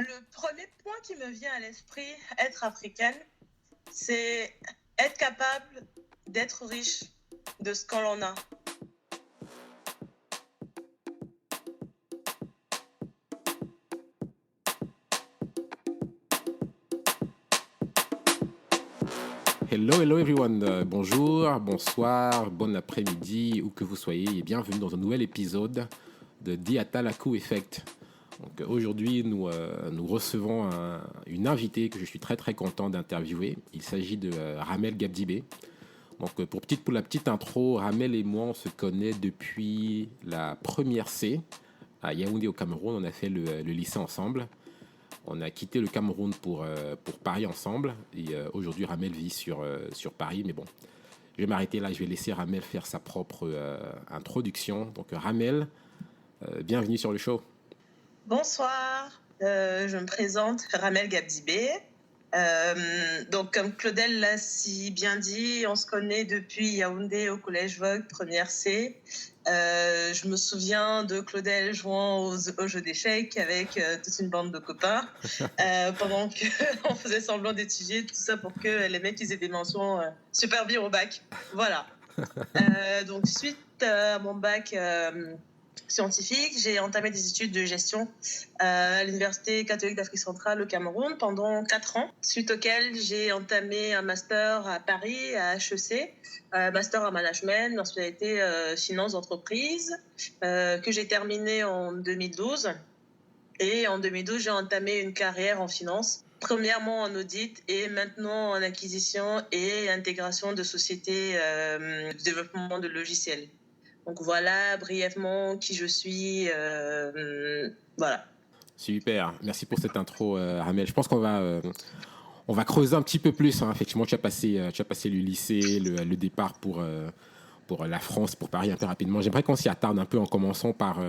Le premier point qui me vient à l'esprit, être africaine, c'est être capable d'être riche de ce que l'on a. Hello everyone. Bonjour, bonsoir, bon après-midi, où que vous soyez, et bienvenue dans un nouvel épisode de The Atalaku Effect. Donc, aujourd'hui, nous recevons une invitée que je suis très content d'interviewer. Il s'agit de Ramel Gabdibé. Donc, pour la petite intro, Ramel et moi, on se connaît depuis la première C à Yaoundé au Cameroun. On a fait le lycée ensemble. On a quitté le Cameroun pour Paris ensemble. Et aujourd'hui, Ramel vit sur Paris. Mais bon, je vais m'arrêter là. Je vais laisser Ramel faire sa propre introduction. Donc, Ramel, bienvenue sur le show. Bonsoir, je me présente, Ramel Gabdibé. Donc, comme Claudel l'a si bien dit, on se connaît depuis Yaoundé au Collège Vogue, première C. Je me souviens de Claudel jouant au jeu d'échecs avec toute une bande de copains pendant qu'on faisait semblant d'étudier, tout ça pour que les mecs ils aient des mentions super bien au bac. Voilà. Donc, suite à mon bac scientifique, j'ai entamé des études de gestion à l'Université catholique d'Afrique centrale au Cameroun pendant 4 ans, suite auquel j'ai entamé un master à Paris, à HEC, master en management, en spécialité finance d'entreprise, que j'ai terminé en 2012. Et en 2012, j'ai entamé une carrière en finance, premièrement en audit et maintenant en acquisition et intégration de sociétés de développement de logiciels. Donc voilà brièvement qui je suis. Voilà. Super, merci pour cette intro, Ramel. Je pense qu'on va creuser un petit peu plus. Hein. Effectivement, tu as passé le lycée, le départ pour la France, pour Paris un peu rapidement. J'aimerais qu'on s'y attarde un peu en commençant par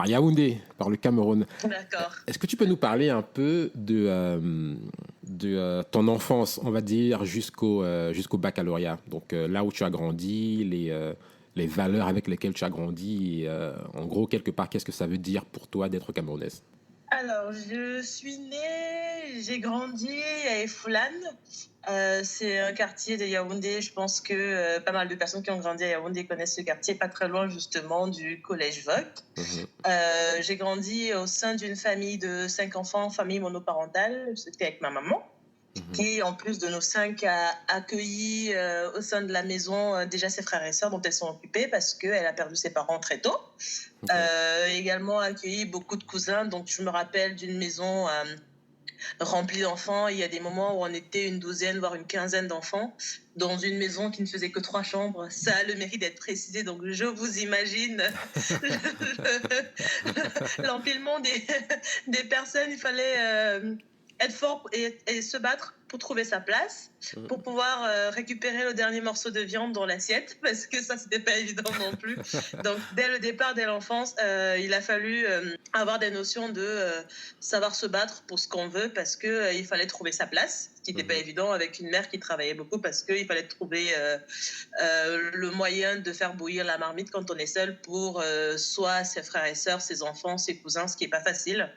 Yaoundé, par le Cameroun. D'accord. Est-ce que tu peux nous parler un peu de ton enfance, on va dire, jusqu'au baccalauréat? Donc là où tu as grandi, les valeurs avec lesquelles tu as grandi, et, en gros, quelque part, qu'est-ce que ça veut dire pour toi d'être camerounaise? Alors, je suis née, j'ai grandi à Efoulan. C'est un quartier de Yaoundé. Je pense que pas mal de personnes qui ont grandi à Yaoundé connaissent ce quartier, pas très loin justement du collège Vogt. J'ai grandi au sein d'une famille de 5 enfants, famille monoparentale. C'était avec ma maman, qui, en plus de nos 5, a accueilli au sein de la maison déjà ses frères et sœurs dont elles sont occupées parce qu'elle a perdu ses parents très tôt. Également accueilli beaucoup de cousins. Donc, je me rappelle d'une maison remplie d'enfants. Il y a des moments où on était une douzaine, voire une quinzaine d'enfants dans une maison qui ne faisait que 3 chambres. Ça a le mérite d'être précisé. Donc, je vous imagine l'empilement des personnes. Il fallait être fort et se battre pour trouver sa place, pour pouvoir récupérer le dernier morceau de viande dans l'assiette, parce que ça, c'était pas évident non plus. Donc, dès le départ, dès l'enfance, il a fallu avoir des notions de savoir se battre pour ce qu'on veut, parce qu'il fallait trouver sa place, ce qui n'était pas évident avec une mère qui travaillait beaucoup, parce qu'il fallait trouver le moyen de faire bouillir la marmite quand on est seul pour soit ses frères et sœurs, ses enfants, ses cousins, ce qui n'est pas facile.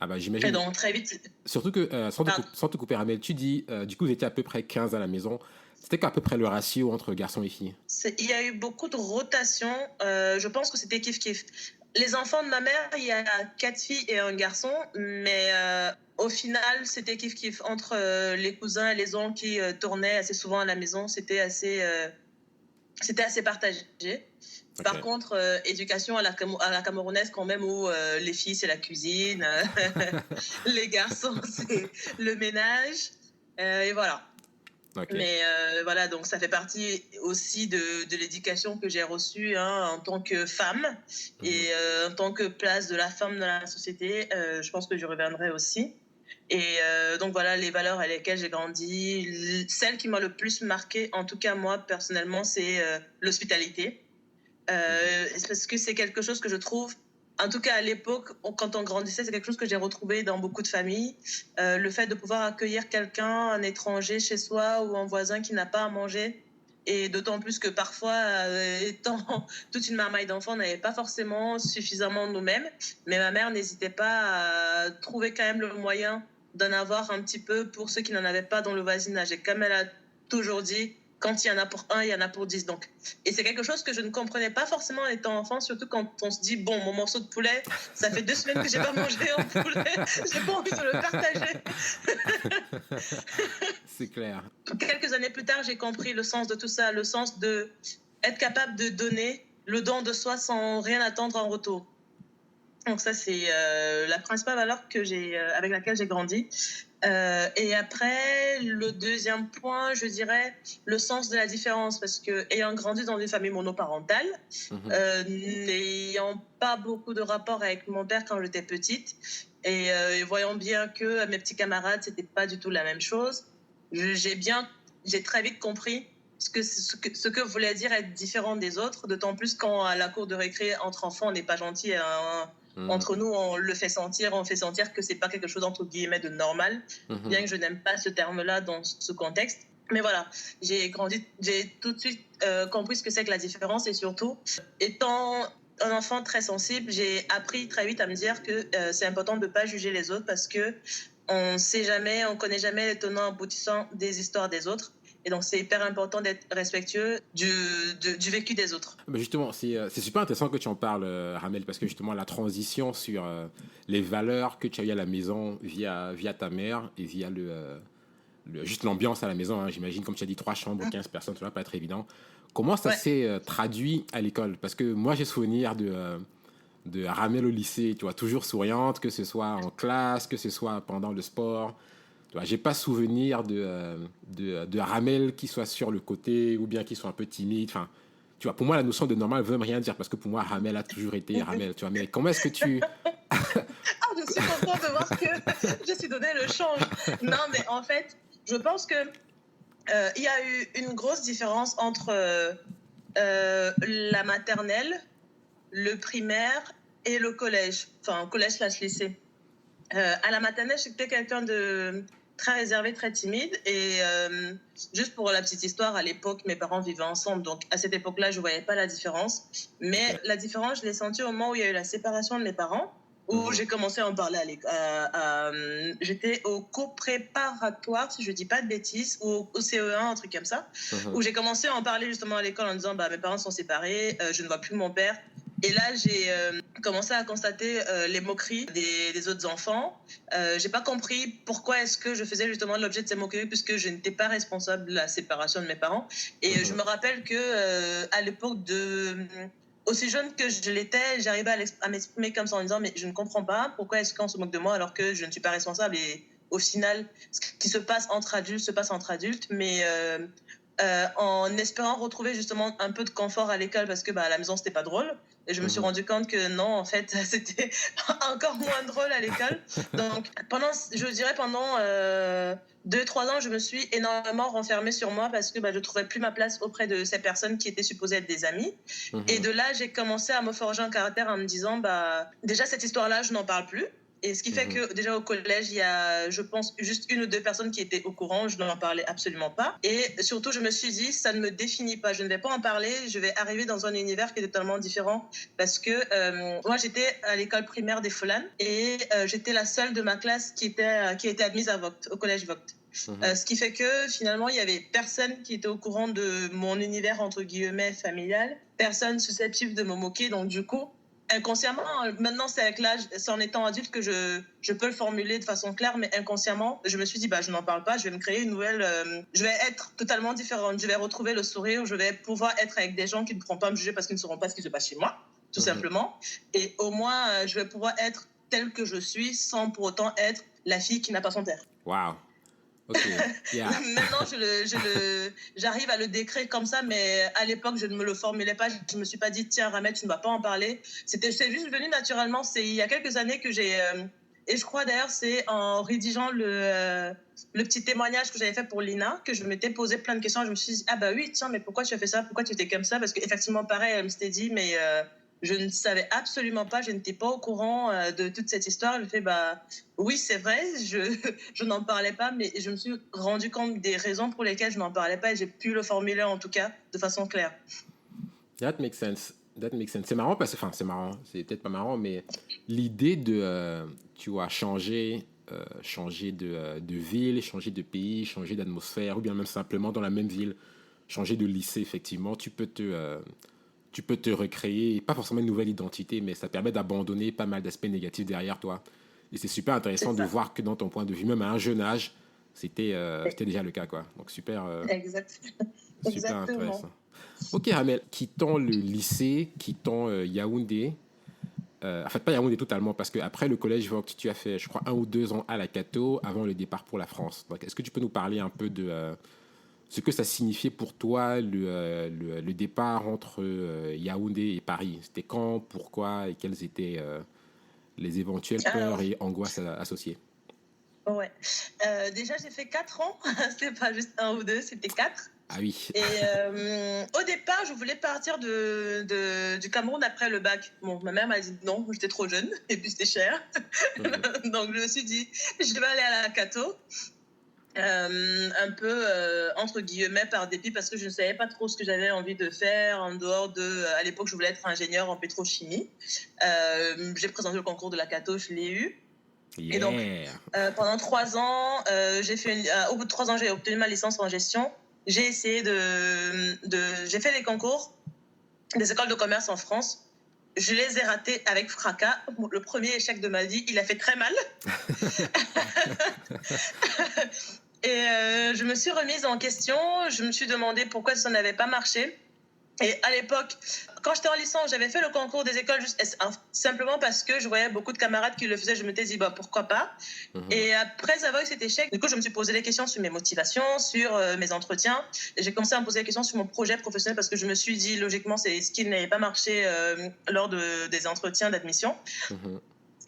Ah bah, j'imagine. Et donc, très vite... Surtout que, sans te couper, Ramel, tu dis, du coup, vous étiez à peu près 15 à la maison. C'était quoi à peu près le ratio entre garçons et filles? Il y a eu beaucoup de rotation. Je pense que c'était kiff-kiff. Les enfants de ma mère, il y a 4 filles et un garçon, mais au final, c'était kiff-kiff. Entre les cousins et les oncles qui tournaient assez souvent à la maison, c'était assez partagé. Okay. Par contre, éducation à la camerounaise quand même, où les filles, c'est la cuisine, les garçons, c'est le ménage, et voilà. Okay. Mais voilà, donc ça fait partie aussi de l'éducation que j'ai reçue en tant que femme et en tant que place de la femme dans la société. Je pense que je reviendrai aussi. Et donc voilà, les valeurs avec lesquelles j'ai grandi. Celle qui m'a le plus marquée, en tout cas moi personnellement, c'est l'hospitalité. Parce que c'est quelque chose que je trouve, en tout cas à l'époque, quand on grandissait, c'est quelque chose que j'ai retrouvé dans beaucoup de familles. Le fait de pouvoir accueillir quelqu'un, un étranger chez soi ou un voisin qui n'a pas à manger Et d'autant plus que parfois, étant toute une marmaille d'enfants, on n'avait pas forcément suffisamment nous-mêmes. Mais ma mère n'hésitait pas à trouver quand même le moyen d'en avoir un petit peu pour ceux qui n'en avaient pas dans le voisinage. Et comme elle a toujours dit, quand il y en a pour un, il y en a pour 10. Donc. Et c'est quelque chose que je ne comprenais pas forcément en étant enfant, surtout quand on se dit, bon, mon morceau de poulet, ça fait 2 semaines que je n'ai pas mangé en poulet, j'ai pas envie de le partager. C'est clair. Quelques années plus tard, j'ai compris le sens de tout ça, le sens d'être capable de donner le don de soi sans rien attendre en retour. Donc ça, c'est la principale valeur avec laquelle j'ai grandi. Et après, le deuxième point, je dirais le sens de la différence, parce que ayant grandi dans une famille monoparentale, n'ayant pas beaucoup de rapport avec mon père quand j'étais petite, et voyant bien que mes petits camarades, c'était pas du tout la même chose, j'ai très vite compris ce que voulait dire être différent des autres, d'autant plus quand à la cour de récré entre enfants, on n'est pas gentil. Entre nous, on fait sentir que c'est pas quelque chose entre guillemets de normal, bien que je n'aime pas ce terme-là dans ce contexte. Mais voilà, j'ai tout de suite compris ce que c'est que la différence, et surtout, étant un enfant très sensible, j'ai appris très vite à me dire que c'est important de ne pas juger les autres, parce que on connaît jamais les tenants aboutissants des histoires des autres. Et donc, c'est hyper important d'être respectueux du vécu des autres. Ben justement, c'est super intéressant que tu en parles, Ramel, parce que justement, la transition sur les valeurs que tu as eues à la maison via ta mère et via juste l'ambiance à la maison, hein, j'imagine, comme tu as dit, 3 chambres, 15 personnes, ça va pas être évident. Comment ça s'est traduit à l'école? Parce que moi, j'ai souvenir de Ramel au lycée, tu vois, toujours souriante, que ce soit en classe, que ce soit pendant le sport. J'ai pas souvenir de Ramel qui soit sur le côté ou bien qui soit un peu timide. Enfin, tu vois, pour moi, la notion de normal veut rien dire, parce que pour moi, Ramel a toujours été Ramel. Tu vois, mais comment est-ce que tu... Je suis contente de voir que je suis donné le change. Non, mais en fait, je pense que il y a eu une grosse différence entre la maternelle, le primaire et le collège. Enfin, collège/lycée. À la maternelle, j'étais quelqu'un de très réservé, très timide. Et juste pour la petite histoire, à l'époque, mes parents vivaient ensemble. Donc, à cette époque-là, je ne voyais pas la différence. Mais la différence, je l'ai sentie au moment où il y a eu la séparation de mes parents, où j'ai commencé à en parler j'étais au cours préparatoire, si je ne dis pas de bêtises, ou au CE1, un truc comme ça, où j'ai commencé à en parler justement à l'école en disant mes parents sont séparés, je ne vois plus mon père. Et là, j'ai commencé à constater les moqueries des autres enfants. J'ai pas compris pourquoi est-ce que je faisais justement l'objet de ces moqueries, puisque je n'étais pas responsable de la séparation de mes parents. Et je me rappelle que à l'époque aussi jeune que je l'étais, j'arrivais à m'exprimer comme ça en disant mais je ne comprends pas pourquoi est-ce qu'on se moque de moi alors que je ne suis pas responsable. Et au final, ce qui se passe entre adultes se passe entre adultes, mais en espérant retrouver justement un peu de confort à l'école, parce que à la maison c'était pas drôle. Et je me suis rendu compte que non, en fait, c'était encore moins drôle à l'école. Donc, pendant 2-3 ans, je me suis énormément renfermée sur moi, parce que je ne trouvais plus ma place auprès de ces personnes qui étaient supposées être des amis. Et de là, j'ai commencé à me forger un caractère en me disant, déjà, cette histoire-là, je n'en parle plus. Et ce qui fait que déjà au collège, il y a, je pense, juste 1 ou 2 personnes qui étaient au courant. Je n'en parlais absolument pas. Et surtout, je me suis dit, ça ne me définit pas. Je ne vais pas en parler. Je vais arriver dans un univers qui est totalement différent. Parce que moi, j'étais à l'école primaire des Folanes. Et j'étais la seule de ma classe qui était admise à Vogt, au collège Vogt. Ce qui fait que finalement, il n'y avait personne qui était au courant de mon univers, entre guillemets, familial. Personne susceptible de me moquer. Donc du coup, inconsciemment, maintenant c'est avec l'âge, c'est en étant adulte que je peux le formuler de façon claire, mais inconsciemment, je me suis dit, je n'en parle pas, je vais me créer une nouvelle, je vais être totalement différente, je vais retrouver le sourire, je vais pouvoir être avec des gens qui ne pourront pas me juger parce qu'ils ne sauront pas ce qui se passe chez moi, tout simplement, et au moins, je vais pouvoir être telle que je suis sans pour autant être la fille qui n'a pas son père. Wow. Okay. Yeah. Maintenant, j'arrive à le décrire comme ça, mais à l'époque, je ne me le formulais pas. Je ne me suis pas dit, tiens, Ramel, tu ne vas pas en parler. C'est juste venu naturellement. C'est il y a quelques années que j'ai... et je crois d'ailleurs, c'est en rédigeant le petit témoignage que j'avais fait pour Lina, que je m'étais posé plein de questions. Je me suis dit, oui, tiens, mais pourquoi tu as fait ça? Pourquoi tu étais comme ça? Parce qu'effectivement, pareil, elle me s'était dit, mais Je ne savais absolument pas, je n'étais pas au courant de toute cette histoire. Je fais, oui, c'est vrai, je n'en parlais pas, mais je me suis rendu compte des raisons pour lesquelles je n'en parlais pas et j'ai pu le formuler en tout cas de façon claire. That makes sense. That makes sense. C'est marrant parce que, enfin, c'est marrant, c'est peut-être pas marrant, mais l'idée de, tu vois, changer de ville, changer de pays, changer d'atmosphère, ou bien même simplement dans la même ville, changer de lycée, effectivement, tu peux te recréer, pas forcément une nouvelle identité, mais ça permet d'abandonner pas mal d'aspects négatifs derrière toi. Et c'est super C'est intéressant de ça. voir que dans ton point de vue, même à un jeune âge, c'était déjà le cas, quoi. Donc Exact. super Exactement. intéressant. Ok, Hamel, quittons le lycée, quittons Yaoundé. En fait, pas Yaoundé totalement, parce qu'après le collège Vogt, tu as fait, je crois, 1 ou 2 ans à la Cato avant le départ pour la France. Donc, est-ce que tu peux nous parler un peu de ce que ça signifiait pour toi, le départ entre Yaoundé et Paris? C'était quand, pourquoi, et quelles étaient les éventuelles peurs Alors, et angoisses associées? ouais. Déjà, j'ai fait 4 ans. C'est pas juste 1 ou 2, c'était 4. Ah oui. Et au départ, je voulais partir du Cameroun après le bac. Bon, ma mère m'a dit non, j'étais trop jeune et puis c'était cher. Mhm, Donc je me suis dit, je vais aller à la Cato. Un peu entre guillemets par dépit parce que je ne savais pas trop ce que j'avais envie de faire en dehors de... à l'époque, je voulais être ingénieur en pétrochimie. J'ai présenté le concours de la Cato, je l'ai eu. Et donc, yeah. pendant 3 ans, au bout de 3 ans, j'ai obtenu ma licence en gestion. J'ai essayé j'ai fait les concours des écoles de commerce en France. Je les ai ratés avec fracas. Le premier échec de ma vie, il a fait très mal. Et je me suis remise en question. Je me suis demandé pourquoi ça n'avait pas marché. Et à l'époque, quand j'étais en licence, j'avais fait le concours des écoles simplement parce que je voyais beaucoup de camarades qui le faisaient. Je me suis dit, pourquoi pas. Et après avoir eu cet échec, du coup, je me suis posé des questions sur mes motivations, sur mes entretiens. Et j'ai commencé à me poser des questions sur mon projet professionnel parce que je me suis dit, logiquement, c'est ce qui n'avait pas marché lors des entretiens d'admission.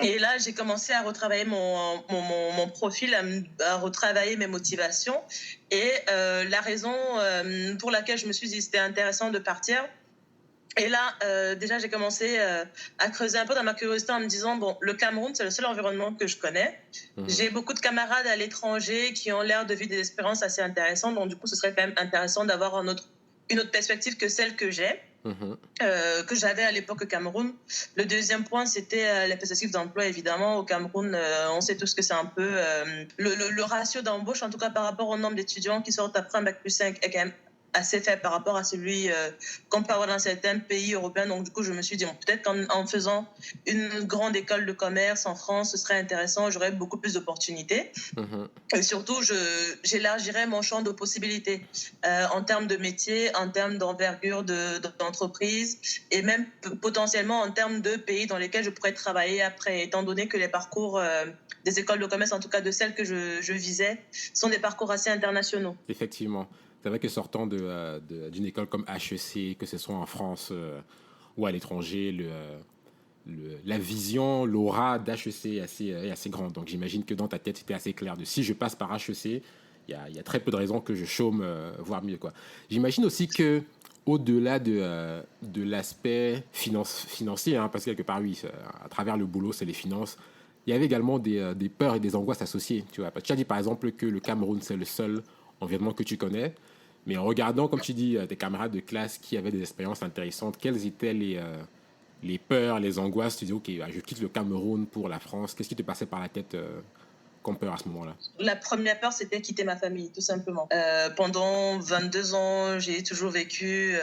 Et là, j'ai commencé à retravailler mon profil, à retravailler mes motivations. Et la raison pour laquelle je me suis dit que c'était intéressant de partir. Et là, déjà, j'ai commencé à creuser un peu dans ma curiosité en me disant, le Cameroun, c'est le seul environnement que je connais. J'ai beaucoup de camarades à l'étranger qui ont l'air de vivre des expériences assez intéressantes. Donc, du coup, ce serait quand même intéressant d'avoir une autre perspective que celle que j'ai. Que j'avais à l'époque au Cameroun. Le deuxième point, c'était les perspectives d'emploi, évidemment. Au Cameroun, on sait tous que c'est un peu... le ratio d'embauche, en tout cas par rapport au nombre d'étudiants qui sortent après un bac+5, est quand même assez faible par rapport à celui qu'on peut avoir dans certains pays européens. Donc, du coup, je me suis dit, peut-être qu'en faisant une grande école de commerce en France, ce serait intéressant, j'aurais beaucoup plus d'opportunités. Et surtout, j'élargirais mon champ de possibilités en termes de métier, en termes d'envergure d'entreprise et même potentiellement en termes de pays dans lesquels je pourrais travailler après, étant donné que les parcours des écoles de commerce, en tout cas de celles que je visais, sont des parcours assez internationaux. Effectivement. C'est vrai que sortant d'une école comme HEC, que ce soit en France ou à l'étranger, la vision, l'aura d'HEC est assez grande. Donc j'imagine que dans ta tête, c'était assez clair de si je passe par HEC, il y a très peu de raisons que je chôme, voire mieux, quoi. J'imagine aussi que au-delà de l'aspect financier, hein, parce que quelque part, oui, à travers le boulot, c'est les finances, il y avait également des peurs et des angoisses associées. Tu vois. Tu as dit par exemple que le Cameroun, c'est le seul environnement que tu connais. Mais en regardant, comme tu dis, tes camarades de classe qui avaient des expériences intéressantes, quelles étaient les peurs, les angoisses? Tu dis, ok, je quitte le Cameroun pour la France. Qu'est-ce qui te passait par la tête comme peur à ce moment-là? La première peur, c'était quitter ma famille, tout simplement. Pendant 22 ans, j'ai toujours vécu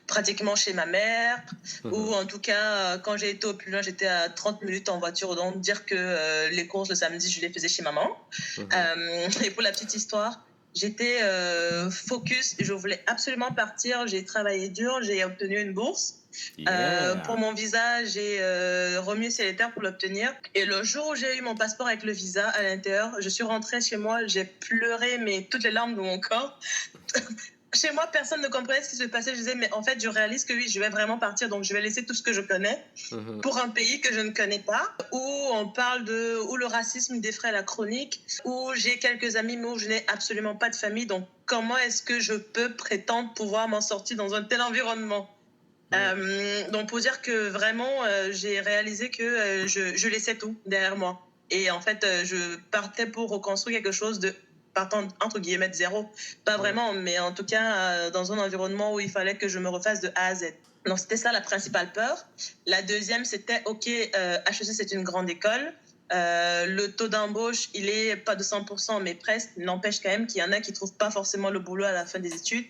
pratiquement chez ma mère, ou en tout cas, quand j'ai été au plus loin, j'étais à 30 minutes en voiture. Donc, dire que les courses le samedi, je les faisais chez maman. Et pour la petite histoire, j'étais focus, je voulais absolument partir. J'ai travaillé dur, j'ai obtenu une bourse. Pour mon visa, j'ai remis sur les terres pour l'obtenir. Et le jour où j'ai eu mon passeport avec le visa à l'intérieur, je suis rentrée chez moi, j'ai pleuré mais toutes les larmes de mon corps. Chez moi, personne ne comprenait ce qui se passait. Je disais, mais en fait, je réalise que oui, je vais vraiment partir, donc je vais laisser tout ce que je connais pour un pays que je ne connais pas, où on parle où le racisme défraie la chronique, où j'ai quelques amis, mais où je n'ai absolument pas de famille. Donc, comment est-ce que je peux prétendre pouvoir m'en sortir dans un tel environnement? Donc pour dire que vraiment, j'ai réalisé que je laissais tout derrière moi. Et en fait, je partais pour reconstruire quelque chose de partant entre guillemets de zéro. Pas vraiment, mais en tout cas dans un environnement où il fallait que je me refasse de A à Z. Donc c'était ça la principale peur. La deuxième, c'était OK, HEC c'est une grande école. Le taux d'embauche, il est pas de 100%, mais presque. Il n'empêche quand même qu'il y en a qui trouvent pas forcément le boulot à la fin des études.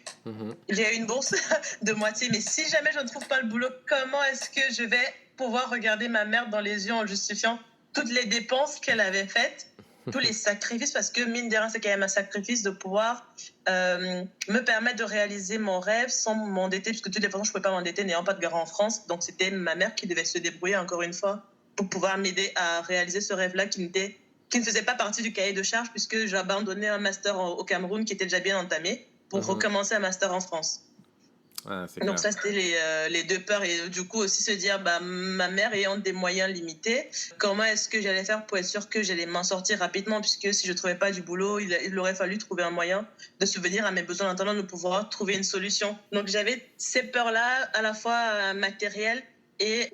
J'ai une bourse de moitié, mais si jamais je ne trouve pas le boulot, comment est-ce que je vais pouvoir regarder ma mère dans les yeux en justifiant toutes les dépenses qu'elle avait faites, tous les sacrifices, parce que mine de rien, c'est quand même un sacrifice de pouvoir me permettre de réaliser mon rêve sans m'endetter, puisque de toute façon, je ne pouvais pas m'endetter n'ayant pas de garant en France. Donc, c'était ma mère qui devait se débrouiller encore une fois pour pouvoir m'aider à réaliser ce rêve-là qui ne faisait pas partie du cahier de charge, puisque j'ai abandonné un master au Cameroun qui était déjà bien entamé pour recommencer un master en France. Donc ça, c'était les deux peurs. Et du coup, aussi se dire, ma mère ayant des moyens limités, comment est-ce que j'allais faire pour être sûre que j'allais m'en sortir rapidement, puisque si je ne trouvais pas du boulot, il aurait fallu trouver un moyen de subvenir à mes besoins en attendant de pouvoir trouver une solution. Donc j'avais ces peurs-là, à la fois matérielles et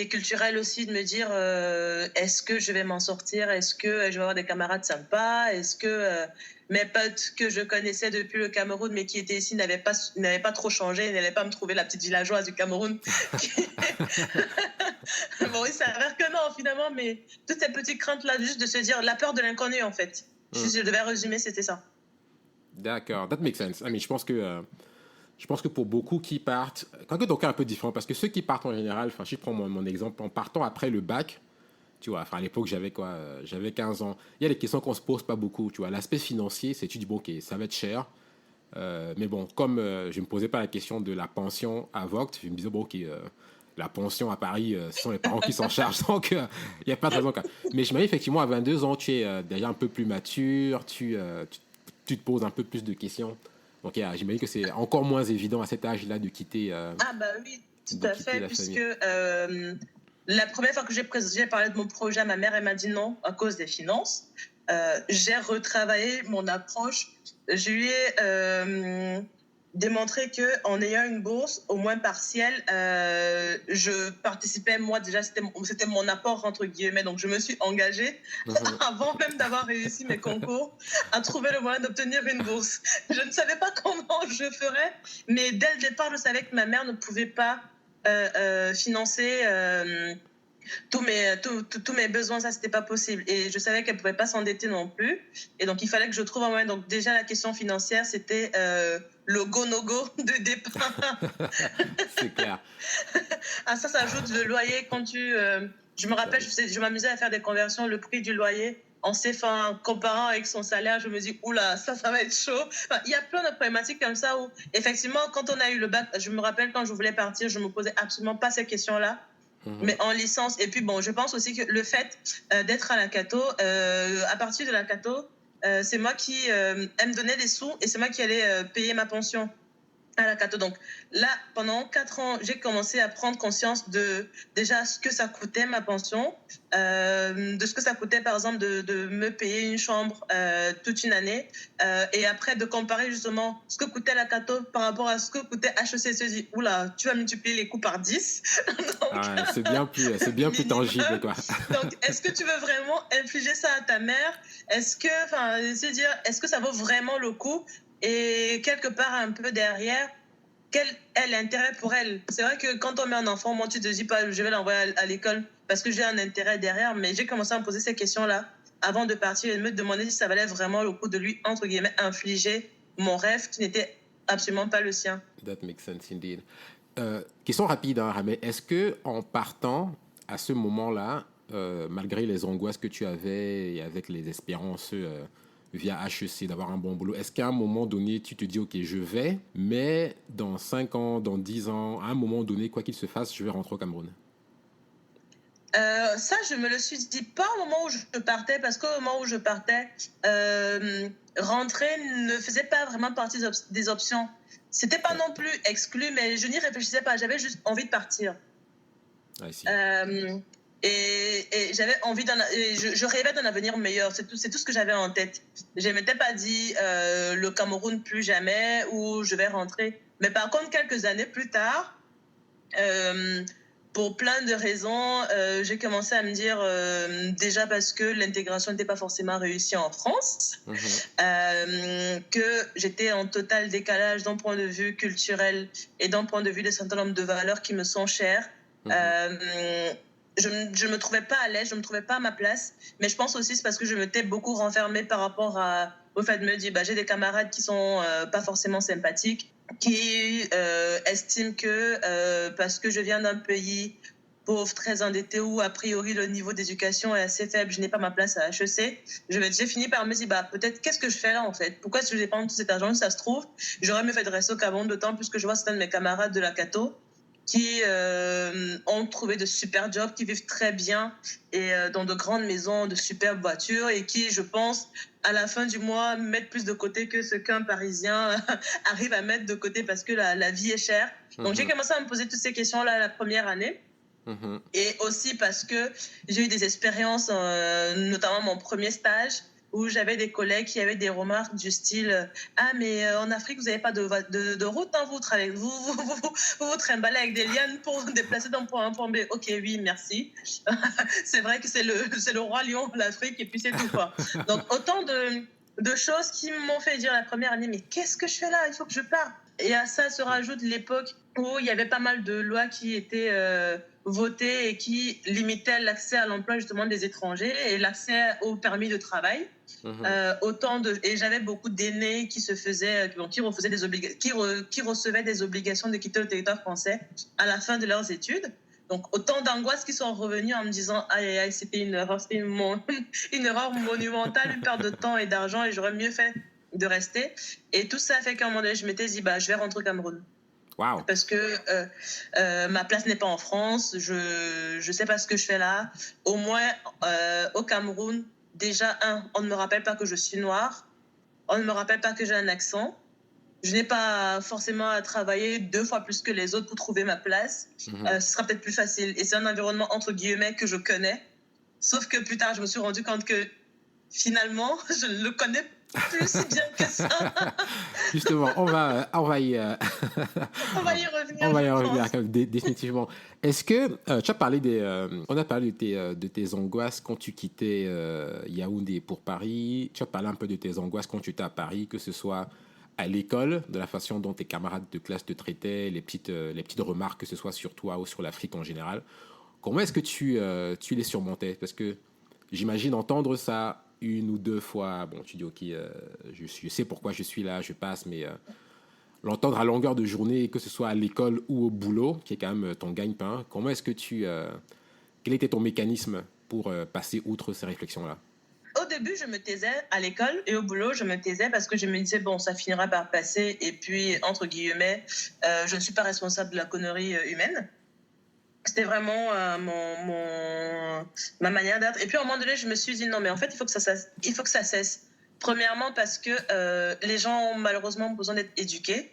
culturelles aussi, de me dire est-ce que je vais m'en sortir, est-ce que je vais avoir des camarades sympas, est-ce que mes potes que je connaissais depuis le Cameroun mais qui étaient ici n'avaient pas trop changé, n'allaient pas me trouver la petite villageoise du Cameroun. Bon, il s'avère que non finalement, mais toutes ces petites craintes-là, juste de se dire la peur de l'inconnu en fait. Si je devais résumer, c'était ça. D'accord, that makes sense. Je pense que pour beaucoup qui partent, quand que ton cas est un peu différent, parce que ceux qui partent en général, je prends mon exemple, en partant après le bac, tu vois, à l'époque j'avais 15 ans, il y a des questions qu'on se pose pas beaucoup, tu vois, l'aspect financier, c'est tu dis bon ok, ça va être cher, mais bon, comme je me posais pas la question de la pension à Vogt, je me disais bon ok, la pension à Paris, ce sont les parents qui s'en chargent, donc il n'y a pas de raison. Mais je m'avais effectivement à 22 ans, tu es déjà un peu plus mature, tu te poses un peu plus de questions. Donc, j'imagine que c'est encore moins évident à cet âge-là de quitter. Oui, tout à fait, puisque la première fois que j'ai parlé de mon projet à ma mère, elle m'a dit non à cause des finances. J'ai retravaillé mon approche. Je lui ai démontré qu'en ayant une bourse, au moins partielle, je participais, moi déjà, c'était mon apport entre guillemets, donc je me suis engagée avant même d'avoir réussi mes concours à trouver le moyen d'obtenir une bourse. Je ne savais pas comment je ferais, mais dès le départ, je savais que ma mère ne pouvait pas financer tous mes besoins, ça c'était pas possible, et je savais qu'elle pouvait pas s'endetter non plus, et donc il fallait que je trouve un moyen. Donc déjà la question financière, c'était le go-no-go de départ. C'est clair. Ça s'ajoute le loyer. Quand je me rappelle, je m'amusais à faire des conversions, le prix du loyer en CFA, en comparant avec son salaire, je me dis oula, ça va être chaud. Il y a plein de problématiques comme ça où effectivement, quand on a eu le bac, je me rappelle quand je voulais partir, je me posais absolument pas ces questions-là. Mais en licence, et puis bon, je pense aussi que le fait d'être à la Cato, à partir de la Cato, c'est moi qui elle me donnait des sous et c'est moi qui allais payer ma pension à la Cato. Donc là, pendant 4 ans, j'ai commencé à prendre conscience de déjà ce que ça coûtait ma pension, de ce que ça coûtait par exemple de me payer une chambre toute une année, et après de comparer justement ce que coûtait la Cato par rapport à ce que coûtait HEC. Se dit oula, tu vas multiplier les coûts par 10. Donc, c'est bien plus tangible quoi. Donc est-ce que tu veux vraiment infliger ça à ta mère? Est-ce que ça vaut vraiment le coup? Et quelque part un peu derrière, quel est l'intérêt pour elle? C'est vrai que quand on met un enfant, moi tu te dis pas je vais l'envoyer à l'école parce que j'ai un intérêt derrière, mais j'ai commencé à me poser ces questions-là avant de partir et de me demander si ça valait vraiment le coup de lui, entre guillemets, infliger mon rêve qui n'était absolument pas le sien. That makes sense indeed. Question rapide, Ramé. Est-ce que en partant à ce moment-là, malgré les angoisses que tu avais et avec les espérances via HEC d'avoir un bon boulot, est-ce qu'à un moment donné tu te dis ok je vais, mais dans 5 ans, dans 10 ans, à un moment donné, quoi qu'il se fasse, je vais rentrer au Cameroun? Ça, je me le suis dit pas au moment où je partais, parce qu'au moment où je partais, rentrer ne faisait pas vraiment partie des options. C'était pas non plus exclu, mais je n'y réfléchissais pas. J'avais juste envie de partir. Et j'avais envie je rêvais d'un avenir meilleur. C'est tout ce que j'avais en tête. Je m'étais pas dit le Cameroun plus jamais, ou je vais rentrer. Mais par contre, quelques années plus tard, Euh, pour plein de raisons, j'ai commencé à me dire, déjà parce que l'intégration n'était pas forcément réussie en France, que j'étais en total décalage d'un point de vue culturel et d'un point de vue d'un certain nombre de valeurs qui me sont chères. Je ne me trouvais pas à l'aise, je ne me trouvais pas à ma place, mais je pense aussi que c'est parce que je m'étais beaucoup renfermée par rapport au fait de me dire, j'ai des camarades qui sont pas forcément sympathiques, qui estiment que parce que je viens d'un pays pauvre, très endetté, où a priori le niveau d'éducation est assez faible, je n'ai pas ma place à HEC, j'ai fini par me dire, peut-être qu'est-ce que je fais là en fait? Pourquoi est-ce que je dépense tout cet argent? Si ça se trouve, j'aurais mieux fait de rester au Cameroun, d'autant plus que je vois certains de mes camarades de la Cato qui ont trouvé de super jobs, qui vivent très bien et dans de grandes maisons, de superbes voitures et qui, je pense, à la fin du mois, mettent plus de côté que ce qu'un Parisien arrive à mettre de côté parce que la vie est chère. Donc j'ai commencé à me poser toutes ces questions-là la première année. Et aussi parce que j'ai eu des expériences, notamment mon premier stage, où j'avais des collègues qui avaient des remarques du style « Ah, mais en Afrique, vous n'avez pas de route, hein, vous trimballez avec des lianes pour vous déplacer d'un point A à un point B. » Ok, oui, merci. C'est vrai que c'est le roi lion de l'Afrique et puis c'est tout, quoi. Donc, autant de choses qui m'ont fait dire la première année « Mais qu'est-ce que je fais là? Il faut que je parte. » Et à ça se rajoute l'époque où il y avait pas mal de lois qui étaient votées et qui limitaient l'accès à l'emploi justement des étrangers et l'accès au permis de travail. Et j'avais beaucoup d'aînés qui recevaient des obligations de quitter le territoire français à la fin de leurs études. Donc autant d'angoisses qui sont revenues en me disant aïe aïe, c'était une erreur, une erreur monumentale, une perte de temps et d'argent et j'aurais mieux fait de rester. Et tout ça fait qu'à un moment donné, je m'étais dit je vais rentrer au Cameroun. Wow. Parce que ma place n'est pas en France, je sais pas ce que je fais là. Au moins au Cameroun, déjà on ne me rappelle pas que je suis noire, on ne me rappelle pas que j'ai un accent. Je n'ai pas forcément à travailler 2 fois plus que les autres pour trouver ma place. Ce sera peut-être plus facile. Et c'est un environnement entre guillemets que je connais. Sauf que plus tard, je me suis rendu compte que finalement, je ne le connais plus si bien que ça. Justement, on va y on va y revenir. On va y revenir définitivement. Est-ce que tu as parlé on a parlé de tes angoisses quand tu quittais Yaoundé pour Paris. Tu as parlé un peu de tes angoisses quand tu étais à Paris, que ce soit à l'école, de la façon dont tes camarades de classe te traitaient, les petites remarques, que ce soit sur toi ou sur l'Afrique en général. Comment est-ce que tu les surmontais? Parce que j'imagine entendre ça 1 ou 2 fois, bon, tu dis ok, je sais pourquoi je suis là, je passe, mais l'entendre à longueur de journée, que ce soit à l'école ou au boulot, qui est quand même ton gagne-pain, comment est-ce que quel était ton mécanisme pour passer outre ces réflexions-là? Au début, je me taisais à l'école et au boulot, je me taisais parce que je me disais, bon, ça finira par passer et puis, entre guillemets, je ne suis pas responsable de la connerie humaine. C'était vraiment ma manière d'être. Et puis, à un moment donné, je me suis dit, non, mais en fait, il faut que ça cesse. Premièrement, parce que les gens ont malheureusement besoin d'être éduqués,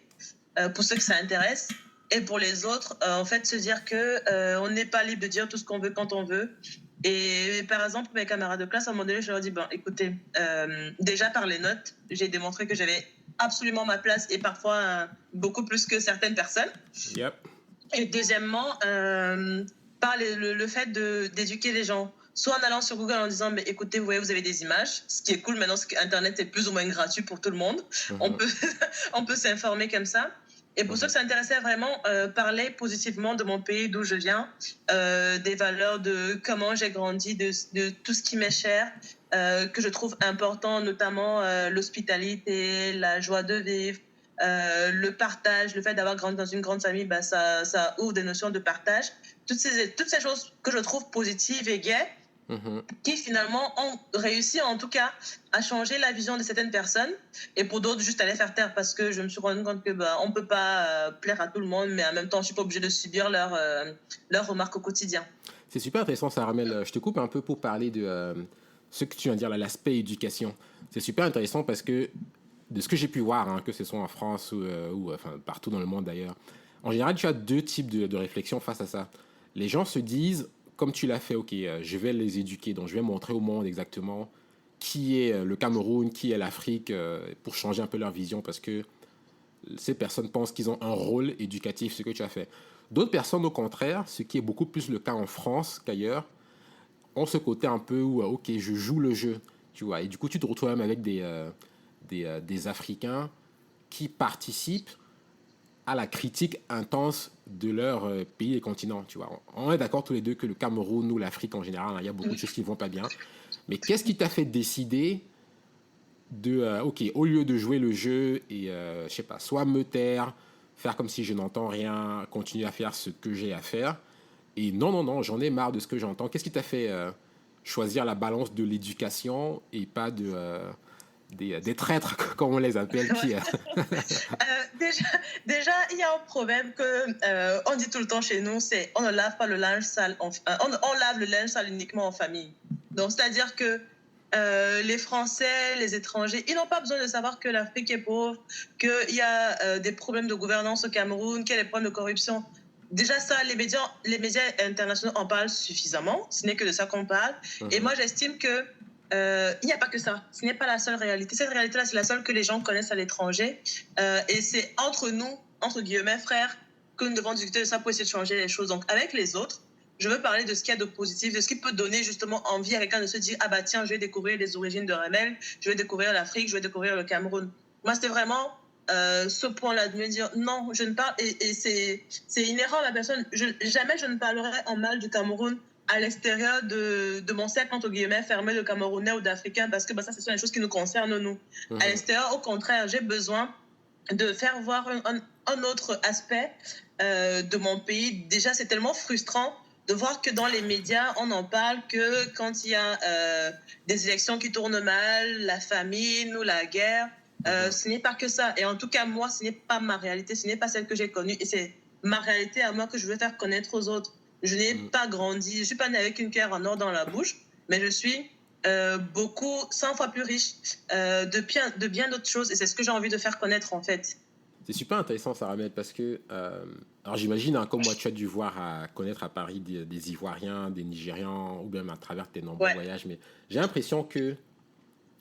pour ceux que ça intéresse. Et pour les autres, en fait, se dire qu'on n'est pas libre de dire tout ce qu'on veut quand on veut. Et par exemple, mes camarades de classe, à un moment donné, je leur dis, écoutez, déjà par les notes, j'ai démontré que j'avais absolument ma place et parfois beaucoup plus que certaines personnes. Yep. Et deuxièmement, par le fait d'éduquer les gens, soit en allant sur Google en disant, mais écoutez, vous voyez, vous avez des images. Ce qui est cool maintenant, c'est qu'Internet est plus ou moins gratuit pour tout le monde. On peut s'informer comme ça. Et pour ceux que ça intéressait vraiment, parler positivement de mon pays, d'où je viens, des valeurs, de comment j'ai grandi, de tout ce qui m'est cher, que je trouve important, notamment l'hospitalité, la joie de vivre, le partage, le fait d'avoir grandi dans une grande famille, ça ouvre des notions de partage. Toutes ces choses que je trouve positives et gaies, qui finalement ont réussi en tout cas à changer la vision de certaines personnes et pour d'autres juste à les faire taire parce que je me suis rendu compte que on peut pas plaire à tout le monde mais en même temps je suis pas obligée de subir leurs remarques au quotidien. C'est super intéressant ça, Ramel. Je te coupe un peu pour parler de ce que tu viens de dire là, l'aspect éducation. C'est super intéressant parce que de ce que j'ai pu voir, que ce soit en France ou enfin, partout dans le monde d'ailleurs, en général tu as 2 types de réflexions face à ça. Les gens se disent comme tu l'as fait, ok, je vais les éduquer, donc je vais montrer au monde exactement qui est le Cameroun, qui est l'Afrique, pour changer un peu leur vision, parce que ces personnes pensent qu'ils ont un rôle éducatif, ce que tu as fait. D'autres personnes, au contraire, ce qui est beaucoup plus le cas en France qu'ailleurs, ont ce côté un peu où, ok, je joue le jeu, tu vois. Et du coup, tu te retrouves même avec des Africains qui participent à la critique intense de leur pays et continent, tu vois. On est d'accord tous les deux que le Cameroun ou l'Afrique en général, il y a beaucoup de choses qui ne vont pas bien. Mais qu'est-ce qui t'a fait décider de, ok, au lieu de jouer le jeu et, je sais pas, soit me taire, faire comme si je n'entends rien, continuer à faire ce que j'ai à faire, et non, non, non, j'en ai marre de ce que j'entends. Qu'est-ce qui t'a fait choisir la balance de l'éducation et pas des traîtres, comme on les appelle, qui... Déjà, il y a un problème que on dit tout le temps chez nous, c'est on ne lave pas le linge sale, on lave le linge sale uniquement en famille. Donc, c'est-à-dire que les Français, les étrangers, ils n'ont pas besoin de savoir que l'Afrique est pauvre, qu'il y a des problèmes de gouvernance au Cameroun, qu'il y a des problèmes de corruption. Déjà ça, les médias internationaux en parlent suffisamment, ce n'est que de ça qu'on parle. Et moi, j'estime que il n'y a pas que ça. Ce n'est pas la seule réalité. Cette réalité-là, c'est la seule que les gens connaissent à l'étranger. Et c'est entre nous, entre guillemets, frères, que nous devons discuter de ça pour essayer de changer les choses. Donc, avec les autres, je veux parler de ce qu'il y a de positif, de ce qui peut donner justement envie à quelqu'un de se dire « Ah bah tiens, je vais découvrir les origines de Ramel, je vais découvrir l'Afrique, je vais découvrir le Cameroun. » Moi, c'était vraiment ce point-là, de me dire « Non, je ne parle... » Et c'est inhérent à la personne. Jamais je ne parlerai en mal du Cameroun à l'extérieur de mon cercle, entre guillemets, fermé de Camerounais ou d'Africains, parce que bah, ça, ce sont des choses qui nous concernent, nous. À l'extérieur, au contraire, j'ai besoin de faire voir un autre aspect de mon pays. Déjà, c'est tellement frustrant de voir que dans les médias, on n'en parle que quand il y a des élections qui tournent mal, la famine ou la guerre. Ce n'est pas que ça. Et en tout cas, moi, ce n'est pas ma réalité, ce n'est pas celle que j'ai connue. Et c'est ma réalité à moi que je veux faire connaître aux autres. Je n'ai pas grandi, je ne suis pas née avec une cuillère en or dans la bouche, mais je suis 100 fois plus riche de bien d'autres choses. Et c'est ce que j'ai envie de faire connaître, en fait. C'est super intéressant, Saramel, parce que, alors j'imagine, hein, comme moi, tu as dû voir à connaître à Paris des Ivoiriens, des Nigérians, ou même à travers tes nombreux voyages, mais j'ai l'impression que,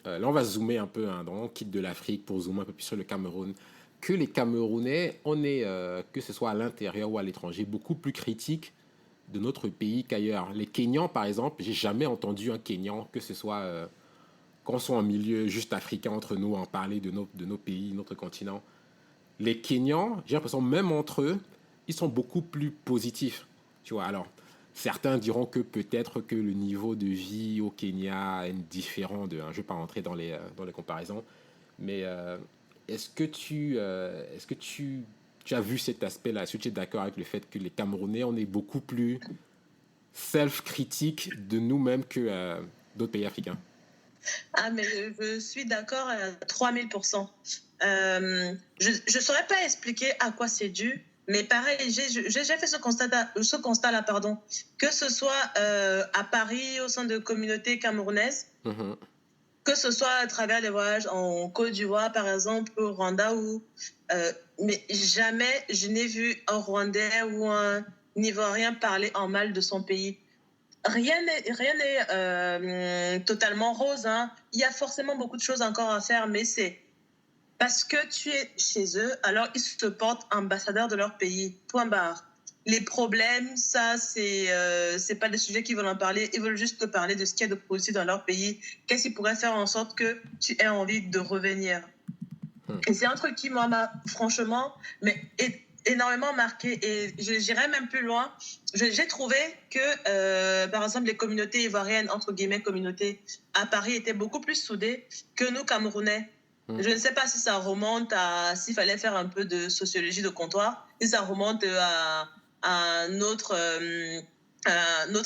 là on va zoomer un peu, hein, on quitte de l'Afrique pour zoomer un peu plus sur le Cameroun, que les Camerounais, on est, que ce soit à l'intérieur ou à l'étranger, beaucoup plus critiques de notre pays qu'ailleurs. Les Kenyans, par exemple, j'ai jamais entendu un Kenyan, que ce soit qu'on soit en milieu juste africain entre nous, en parler de nos pays, notre continent. Les Kenyans, j'ai l'impression, même entre eux, ils sont beaucoup plus positifs. Tu vois, alors, certains diront que peut-être que le niveau de vie au Kenya est différent de... Hein, je ne vais pas rentrer dans les comparaisons, mais est-ce que tu as vu cet aspect-là? Est-ce que tu es d'accord avec le fait que les Camerounais, on est beaucoup plus self-critiques de nous-mêmes que d'autres pays africains? Ah, mais je suis d'accord à 3000%. Je ne saurais pas expliquer à quoi c'est dû, mais pareil, j'ai fait ce constat-là, pardon, que ce soit à Paris, au sein de communautés camerounaises, que ce soit à travers les voyages en Côte d'Ivoire, par exemple, au Rwanda, mais jamais je n'ai vu un Rwandais ou un Ivoirien parler en mal de son pays. Rien n'est totalement rose, hein. Il y a forcément beaucoup de choses encore à faire, mais c'est parce que tu es chez eux, alors ils se portent ambassadeurs de leur pays. Point barre. Les problèmes, ça, c'est pas des sujets qu'ils veulent en parler. Ils veulent juste te parler de ce qu'il y a de positif dans leur pays. Qu'est-ce qui pourrait faire en sorte que tu aies envie de revenir. Et c'est un truc qui, moi, m'a franchement énormément marqué. Et j'irais même plus loin. J'ai trouvé que, par exemple, les communautés ivoiriennes, entre guillemets communautés, à Paris étaient beaucoup plus soudées que nous, Camerounais. Je ne sais pas si ça remonte à... S'il fallait faire un peu de sociologie de comptoir, si ça remonte à notre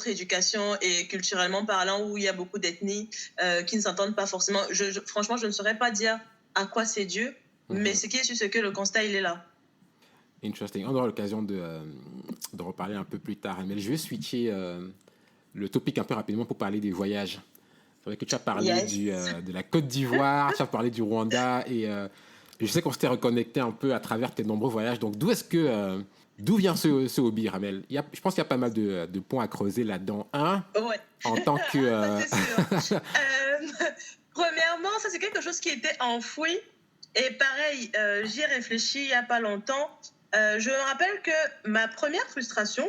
éducation et culturellement parlant, où il y a beaucoup d'ethnies qui ne s'entendent pas forcément. Franchement, je ne saurais pas dire à quoi c'est dû, mais ce qui est sûr, c'est que le constat, il est là. Interesting. On aura l'occasion de reparler un peu plus tard. Mais je vais switcher le topic un peu rapidement pour parler des voyages. C'est vrai que tu as parlé de la Côte d'Ivoire, tu as parlé du Rwanda, et je sais qu'on s'était reconnecté un peu à travers tes nombreux voyages. Donc, d'où vient ce hobby, Ramel? Je pense qu'il y a pas mal de points à creuser là-dedans. En tant que... C'est sûr. Premièrement, ça, c'est quelque chose qui était enfoui. Et pareil, j'y ai réfléchi il n'y a pas longtemps. Je me rappelle que ma première frustration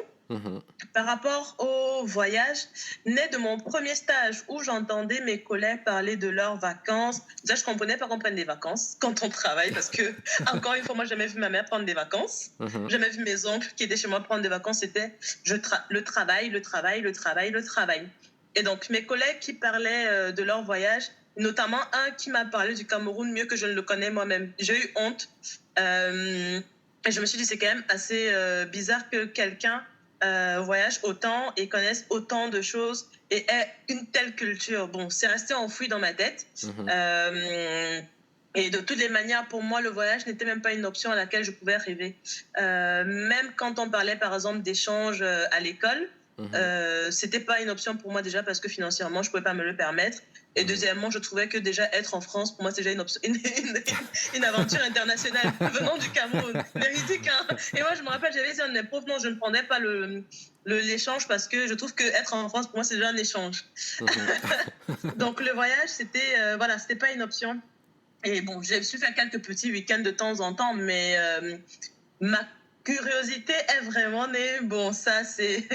par rapport au voyage naît de mon premier stage où j'entendais mes collègues parler de leurs vacances. Déjà, je ne comprenais pas qu'on prenne des vacances quand on travaille parce que, encore une fois, moi, j'ai jamais vu ma mère prendre des vacances. J'ai jamais vu mes oncles qui étaient chez moi prendre des vacances. C'était le travail. Et donc, mes collègues qui parlaient de leur voyage, notamment un qui m'a parlé du Cameroun mieux que je ne le connais moi-même. J'ai eu honte. Et je me suis dit, c'est quand même assez bizarre que quelqu'un voyage autant et connaisse autant de choses et ait une telle culture. Bon, c'est resté enfoui dans ma tête. Et de toutes les manières, pour moi, le voyage n'était même pas une option à laquelle je pouvais rêver. Même quand on parlait, par exemple, d'échanges à l'école, c'était pas une option pour moi déjà parce que financièrement, je pouvais pas me le permettre. Et deuxièmement, je trouvais que déjà être en France, pour moi, c'est déjà une aventure internationale venant du Cameroun. Véridique, hein. Et moi, je me rappelle, j'avais dit à un prof, non, je ne prendrais pas l'échange parce que je trouve qu'être en France, pour moi, c'est déjà un échange. Donc, le voyage, c'était pas une option. Et bon, j'ai su faire quelques petits week-ends de temps en temps, mais ma curiosité est vraiment née. Bon, ça, c'est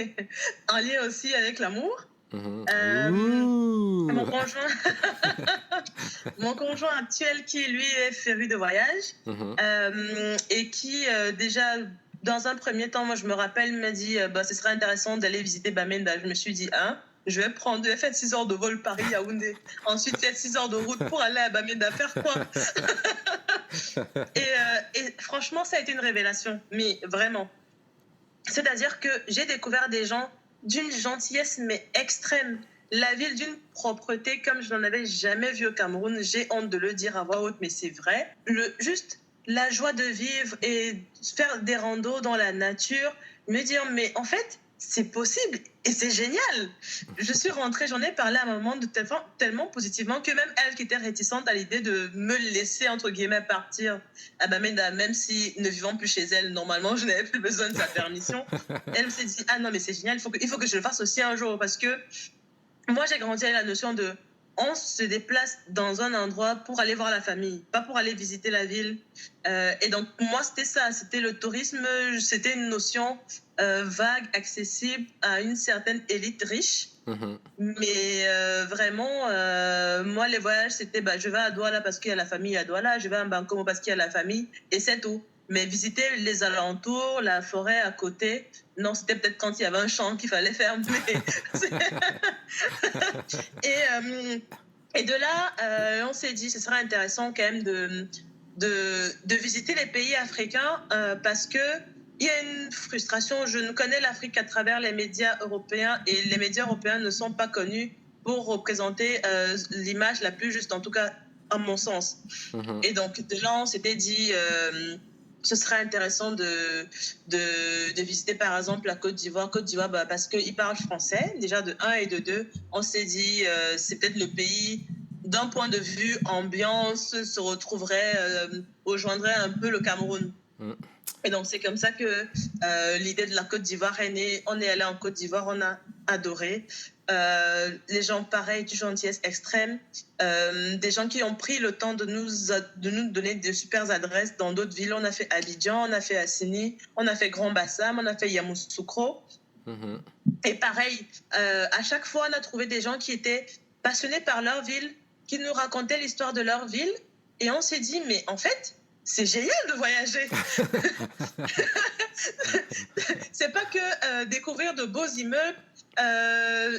en lien aussi avec l'amour. Mon conjoint actuel qui lui est féru de voyage et qui déjà dans un premier temps, moi je me rappelle, m'a dit ce serait intéressant d'aller visiter Bamenda. Je me suis dit je vais faire 6 heures de vol Paris-Yaoundé, ensuite faire 6 heures de route pour aller à Bamenda, faire quoi? Et franchement ça a été une révélation, mais vraiment, c'est-à-dire que j'ai découvert des gens d'une gentillesse mais extrême. La ville d'une propreté comme je n'en avais jamais vu au Cameroun. J'ai honte de le dire à voix haute, mais c'est vrai. Juste la joie de vivre et faire des randos dans la nature, me dire, mais en fait, c'est possible et c'est génial. Je suis rentrée, j'en ai parlé à ma maman tellement positivement que même elle qui était réticente à l'idée de me laisser, entre guillemets, partir à Bamenda, même si ne vivant plus chez elle, normalement, je n'avais plus besoin de sa permission. Elle s'est dit, non, mais c'est génial, il faut que je le fasse aussi un jour parce que moi, j'ai grandi avec la notion de on se déplace dans un endroit pour aller voir la famille, pas pour aller visiter la ville. Et donc, moi, c'était ça. C'était le tourisme, c'était une notion vague, accessible à une certaine élite riche. Mais vraiment, moi, les voyages, c'était je vais à Douala parce qu'il y a la famille à Douala, je vais à Bankomo parce qu'il y a la famille, et c'est tout. Mais visiter les alentours, la forêt à côté, non, c'était peut-être quand il y avait un champ qu'il fallait faire. Et de là, on s'est dit, ce serait intéressant quand même de visiter les pays africains parce que il y a une frustration. Je ne connais l'Afrique qu'à travers les médias européens et les médias européens ne sont pas connus pour représenter l'image la plus juste, en tout cas à mon sens. Et donc de là, on s'était dit... ce serait intéressant de visiter par exemple la Côte d'Ivoire. Parce qu'ils parlent français, déjà de 1 et de 2. On s'est dit, c'est peut-être le pays, d'un point de vue ambiance, se retrouverait, rejoindrait un peu le Cameroun. Et donc c'est comme ça que l'idée de la Côte d'Ivoire est née. On est allé en Côte d'Ivoire, on a adoré. Les gens pareil, du gentillesse extrême, des gens qui ont pris le temps de nous donner de super adresses dans d'autres villes. On a fait Abidjan, on a fait Assini, on a fait Grand Bassam, on a fait Yamoussoukro. Et pareil, à chaque fois on a trouvé des gens qui étaient passionnés par leur ville, qui nous racontaient l'histoire de leur ville, et on s'est dit mais en fait c'est génial de voyager. C'est pas que découvrir de beaux immeubles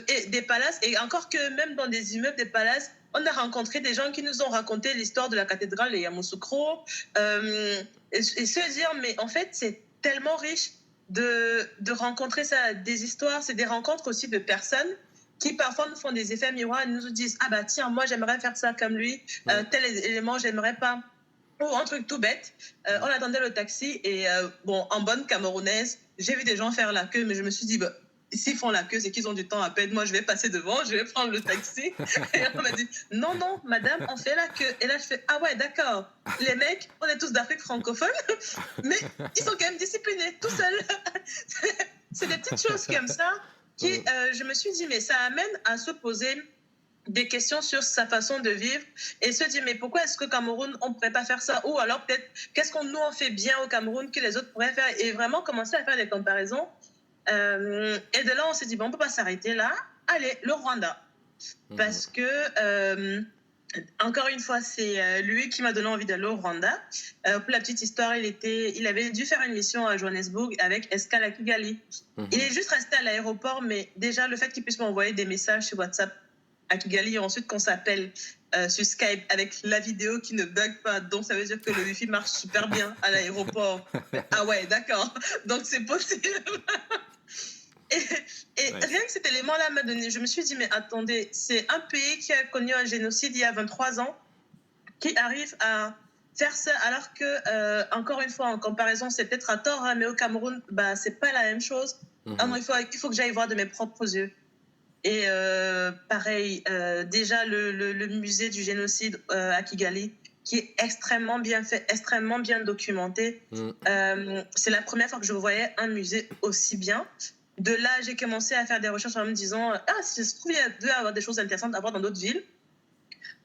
et des palaces, et encore que même dans des immeubles, des palaces, on a rencontré des gens qui nous ont raconté l'histoire de la cathédrale de Yamoussoukro, et se dire mais en fait c'est tellement riche de rencontrer ça, des histoires, c'est des rencontres aussi de personnes qui parfois nous font des effets miroirs et nous disent tiens, moi j'aimerais faire ça comme lui, tel élément j'aimerais pas. Ou un truc tout bête, on attendait le taxi et en bonne camerounaise, j'ai vu des gens faire la queue, mais je me suis dit, s'ils font la queue, c'est qu'ils ont du temps à peine. Moi, je vais passer devant, je vais prendre le taxi. Et on m'a dit, non, madame, on fait la queue. Et là, je fais, ouais, d'accord. Les mecs, on est tous d'Afrique francophone, mais ils sont quand même disciplinés, tout seuls. C'est des petites choses comme ça qui, je me suis dit, mais ça amène à se poser des questions sur sa façon de vivre et se dire mais pourquoi est-ce qu'au Cameroun on ne pourrait pas faire ça, ou alors peut-être qu'est-ce qu'on nous on fait bien au Cameroun que les autres pourraient faire, et vraiment commencer à faire des comparaisons. Et de là on s'est dit bon, on ne peut pas s'arrêter là, allez, le Rwanda, parce que encore une fois c'est lui qui m'a donné envie d'aller au Rwanda. Pour la petite histoire, il avait dû faire une mission à Johannesburg avec escale à Kigali. Il est juste resté à l'aéroport, mais déjà le fait qu'il puisse m'envoyer des messages sur WhatsApp à Kigali, et ensuite qu'on s'appelle sur Skype avec la vidéo qui ne bug pas, donc ça veut dire que le wifi marche super bien à l'aéroport. Ah ouais, d'accord, donc c'est possible. Et rien que cet élément-là m'a donné, je me suis dit mais attendez, c'est un pays qui a connu un génocide il y a 23 ans qui arrive à faire ça, alors que encore une fois en comparaison c'est peut-être à tort, hein, mais au Cameroun bah c'est pas la même chose. Alors, il faut que j'aille voir de mes propres yeux. Et pareil, déjà le musée du génocide à Kigali, qui est extrêmement bien fait, extrêmement bien documenté. C'est la première fois que je voyais un musée aussi bien. De là, j'ai commencé à faire des recherches en me disant si ça se trouve, il doit y avoir des choses intéressantes à voir dans d'autres villes.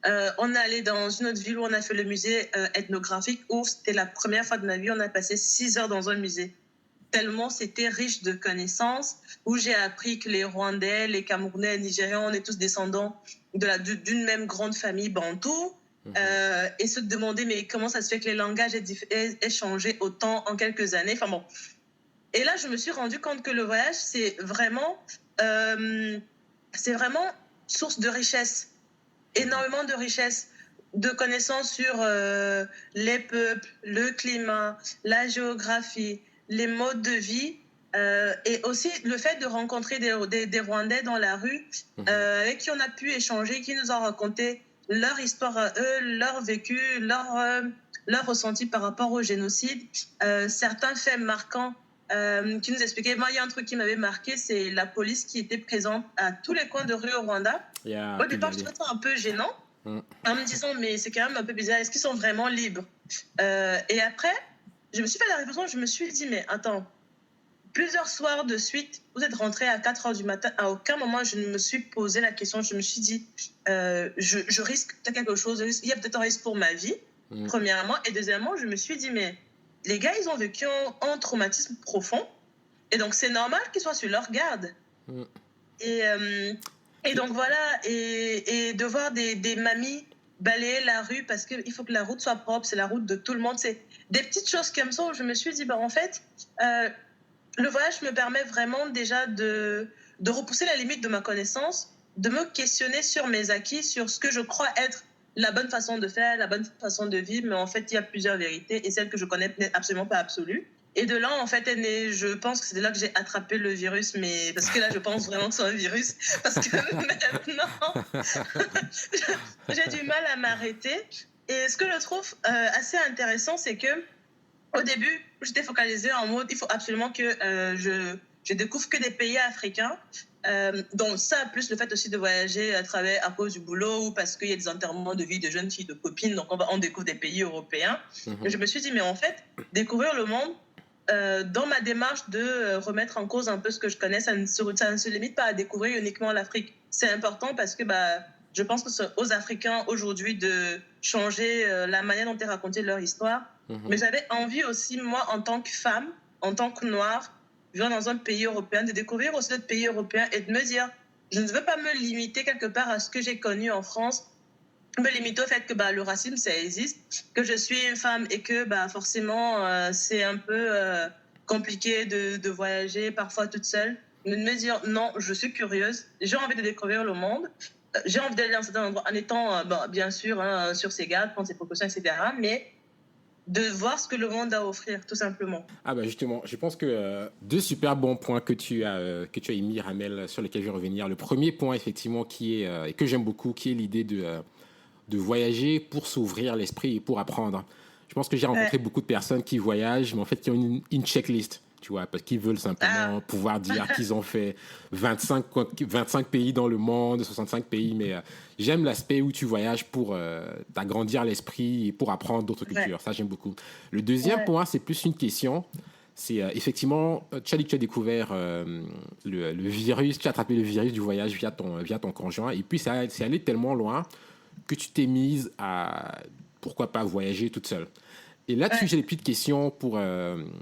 On est allé dans une autre ville où on a fait le musée ethnographique, où c'était la première fois de ma vie, on a passé 6 heures dans un musée. Tellement c'était riche de connaissances, où j'ai appris que les Rwandais, les Camerounais, les Nigérians, on est tous descendants d'une même grande famille bantou. Et se demander mais comment ça se fait que les langages aient changé autant en quelques années. Enfin bon. Et là, je me suis rendu compte que le voyage, c'est vraiment source de richesse, énormément de richesse, de connaissances sur les peuples, le climat, la géographie, les modes de vie, et aussi le fait de rencontrer des Rwandais dans la rue avec qui on a pu échanger, qui nous ont raconté leur histoire à eux, leur vécu, leur ressenti par rapport au génocide, certains faits marquants qui nous expliquaient. Moi, il y a un truc qui m'avait marqué, c'est la police qui était présente à tous les coins de rue au Rwanda. Au départ, je trouvais ça un peu gênant, en me disant mais c'est quand même un peu bizarre, est-ce qu'ils sont vraiment libres? Et après, je me suis fait la réflexion, je me suis dit mais attends, plusieurs soirs de suite, vous êtes rentrés à 4h du matin, à aucun moment je ne me suis posé la question, je me suis dit je risque quelque chose, il y a peut-être un risque pour ma vie, premièrement, et deuxièmement, je me suis dit mais les gars, ils ont vécu un traumatisme profond, et donc c'est normal qu'ils soient sur leur garde. Et donc voilà, et de voir des mamies balayer la rue parce qu'il faut que la route soit propre, c'est la route de tout le monde, c'est des petites choses comme ça où je me suis dit en fait le voyage me permet vraiment déjà de repousser la limite de ma connaissance, de me questionner sur mes acquis, sur ce que je crois être la bonne façon de faire, la bonne façon de vivre, mais en fait il y a plusieurs vérités et celle que je connais n'est absolument pas absolue. Et de là, en fait, je pense que c'est de là que j'ai attrapé le virus, mais parce que là, je pense vraiment que c'est un virus, parce que maintenant, j'ai du mal à m'arrêter. Et ce que je trouve assez intéressant, c'est que au début, j'étais focalisée en mode, il faut absolument que je découvre que des pays africains. Donc ça, plus le fait aussi de voyager à cause du boulot ou parce qu'il y a des enterrements de vie de jeunes filles, de copines, donc on découvre des pays européens. Et je me suis dit, mais en fait, découvrir le monde, dans ma démarche de remettre en cause un peu ce que je connais, ça ne se limite pas à découvrir uniquement l'Afrique. C'est important parce que je pense que c'est aux Africains aujourd'hui de changer la manière dont ils racontent leur histoire. Mais j'avais envie aussi, moi, en tant que femme, en tant que noire, vivant dans un pays européen, de découvrir aussi d'autres pays européens et de me dire, je ne veux pas me limiter quelque part à ce que j'ai connu en France, me limiter au fait que le racisme, ça existe, que je suis une femme et que forcément, c'est un peu compliqué de voyager parfois toute seule. Mais de me dire, non, je suis curieuse, j'ai envie de découvrir le monde, j'ai envie d'aller dans certains endroits en étant, bien sûr, sur ses gardes, prendre ses précautions, etc., mais de voir ce que le monde a à offrir, tout simplement. Ah justement, je pense que deux super bons points que tu as émis, Ramel, sur lesquels je vais revenir. Le premier point, effectivement, qui est et que j'aime beaucoup, qui est l'idée de voyager pour s'ouvrir l'esprit et pour apprendre. Je pense que j'ai rencontré beaucoup de personnes qui voyagent, mais en fait qui ont une checklist, tu vois, parce qu'ils veulent simplement pouvoir dire qu'ils ont fait 25 pays dans le monde, 65 pays, mais j'aime l'aspect où tu voyages pour t'agrandir l'esprit et pour apprendre d'autres cultures. Ça, j'aime beaucoup. Le deuxième point, c'est plus une question, C'est effectivement, tu as dit que tu as découvert le virus, tu as attrapé le virus du voyage via ton conjoint, et puis c'est allé tellement loin que tu t'es mise à, pourquoi pas, voyager toute seule. Et là-dessus, Ouais. j'ai des petites questions pour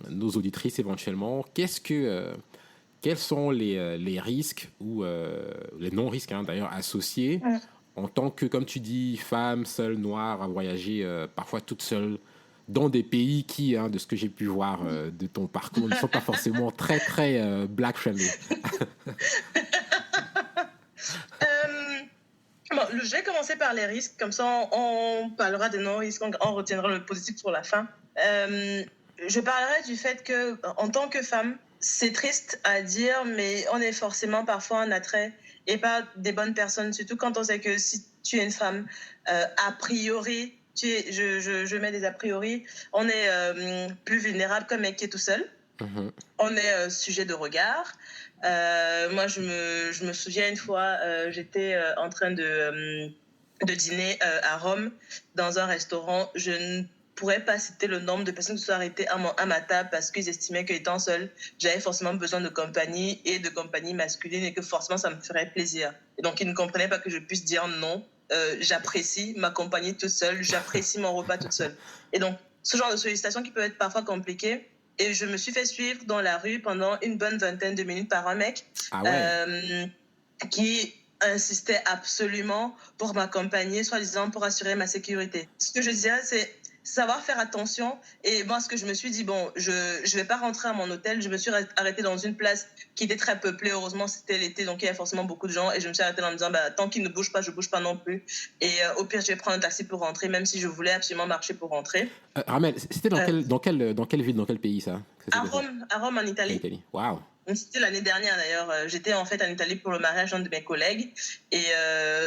nos auditrices éventuellement. Quels sont les risques ou les non-risques hein, d'ailleurs associés Mm. en tant que, comme tu dis, femme seule, noire, à voyager parfois toute seule dans des pays qui, hein, de ce que j'ai pu voir de ton parcours, ne sont pas forcément très, très black friendly. Euh, bon, je vais commencer par les risques, comme ça on parlera des non-risques, on retiendra le positif pour la fin. Je parlerai du fait que, en tant que femme, c'est triste à dire, mais on est forcément parfois en attrait et pas des bonnes personnes, surtout quand on sait que si tu es une femme, a priori, je mets des a priori, on est plus vulnérable qu'un mec qui est tout seul. Mhm. On est sujet de regard. Moi, je me souviens une fois, j'étais en train de dîner à Rome dans un restaurant. Je ne pourrais pas citer le nombre de personnes qui se sont arrêtées à ma table parce qu'ils estimaient qu'étant seule, j'avais forcément besoin de compagnie et de compagnie masculine et que forcément ça me ferait plaisir. Et donc, ils ne comprenaient pas que je puisse dire non. J'apprécie ma compagnie toute seule, j'apprécie mon repas toute seule. Et donc, ce genre de sollicitation qui peut être parfois compliquée. Et je me suis fait suivre dans la rue pendant une bonne vingtaine de minutes par un mec Ah ouais. qui insistait absolument pour m'accompagner, soi-disant pour assurer ma sécurité. Ce que je dirais, c'est savoir faire attention. Et moi, ce que je me suis dit, bon, je ne vais pas rentrer à mon hôtel. Je me suis arrêtée dans une place qui était très peuplée. Heureusement, c'était l'été, donc il y avait forcément beaucoup de gens. Et je me suis arrêtée en me disant, bah, tant qu'il ne bouge pas, je ne bouge pas non plus. Et au pire, je vais prendre un taxi pour rentrer, même si je voulais absolument marcher pour rentrer. Ramel, c'était Euh, dans quelle ville, dans quel pays ça à passé Rome, en en Italie. Italie. Waouh. C'était l'année dernière d'ailleurs. J'étais en fait en Italie pour le mariage d'un de mes collègues. Et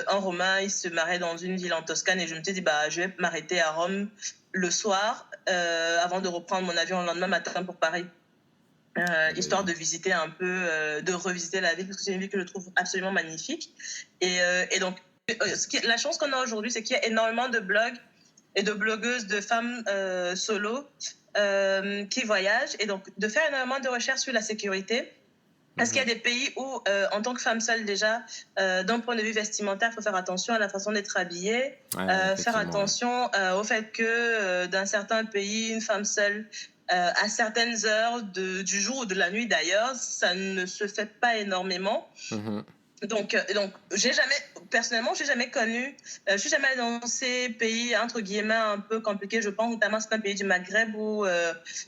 un Romain, il se mariait dans une ville en Toscane. Et je me suis dit, bah, je vais m'arrêter à Rome le soir avant de reprendre mon avion le lendemain matin pour Paris. Histoire de visiter un peu, de revisiter la ville, parce que c'est une ville que je trouve absolument magnifique. Et donc, la chance qu'on a aujourd'hui, c'est qu'il y a énormément de blogs et de blogueuses, de femmes solo qui voyagent, et donc de faire énormément de recherches sur la sécurité. Parce qu'il y a des pays où, en tant que femme seule déjà, d'un point de vue vestimentaire, il faut faire attention à la façon d'être habillée, faire attention au fait que dans certains pays, une femme seule, à certaines heures du jour ou de la nuit d'ailleurs, ça ne se fait pas énormément. Mhm. Donc, personnellement, j'ai jamais connu, je suis jamais allée dans ces pays, entre guillemets, un peu compliqués. Je pense notamment certains pays du Maghreb où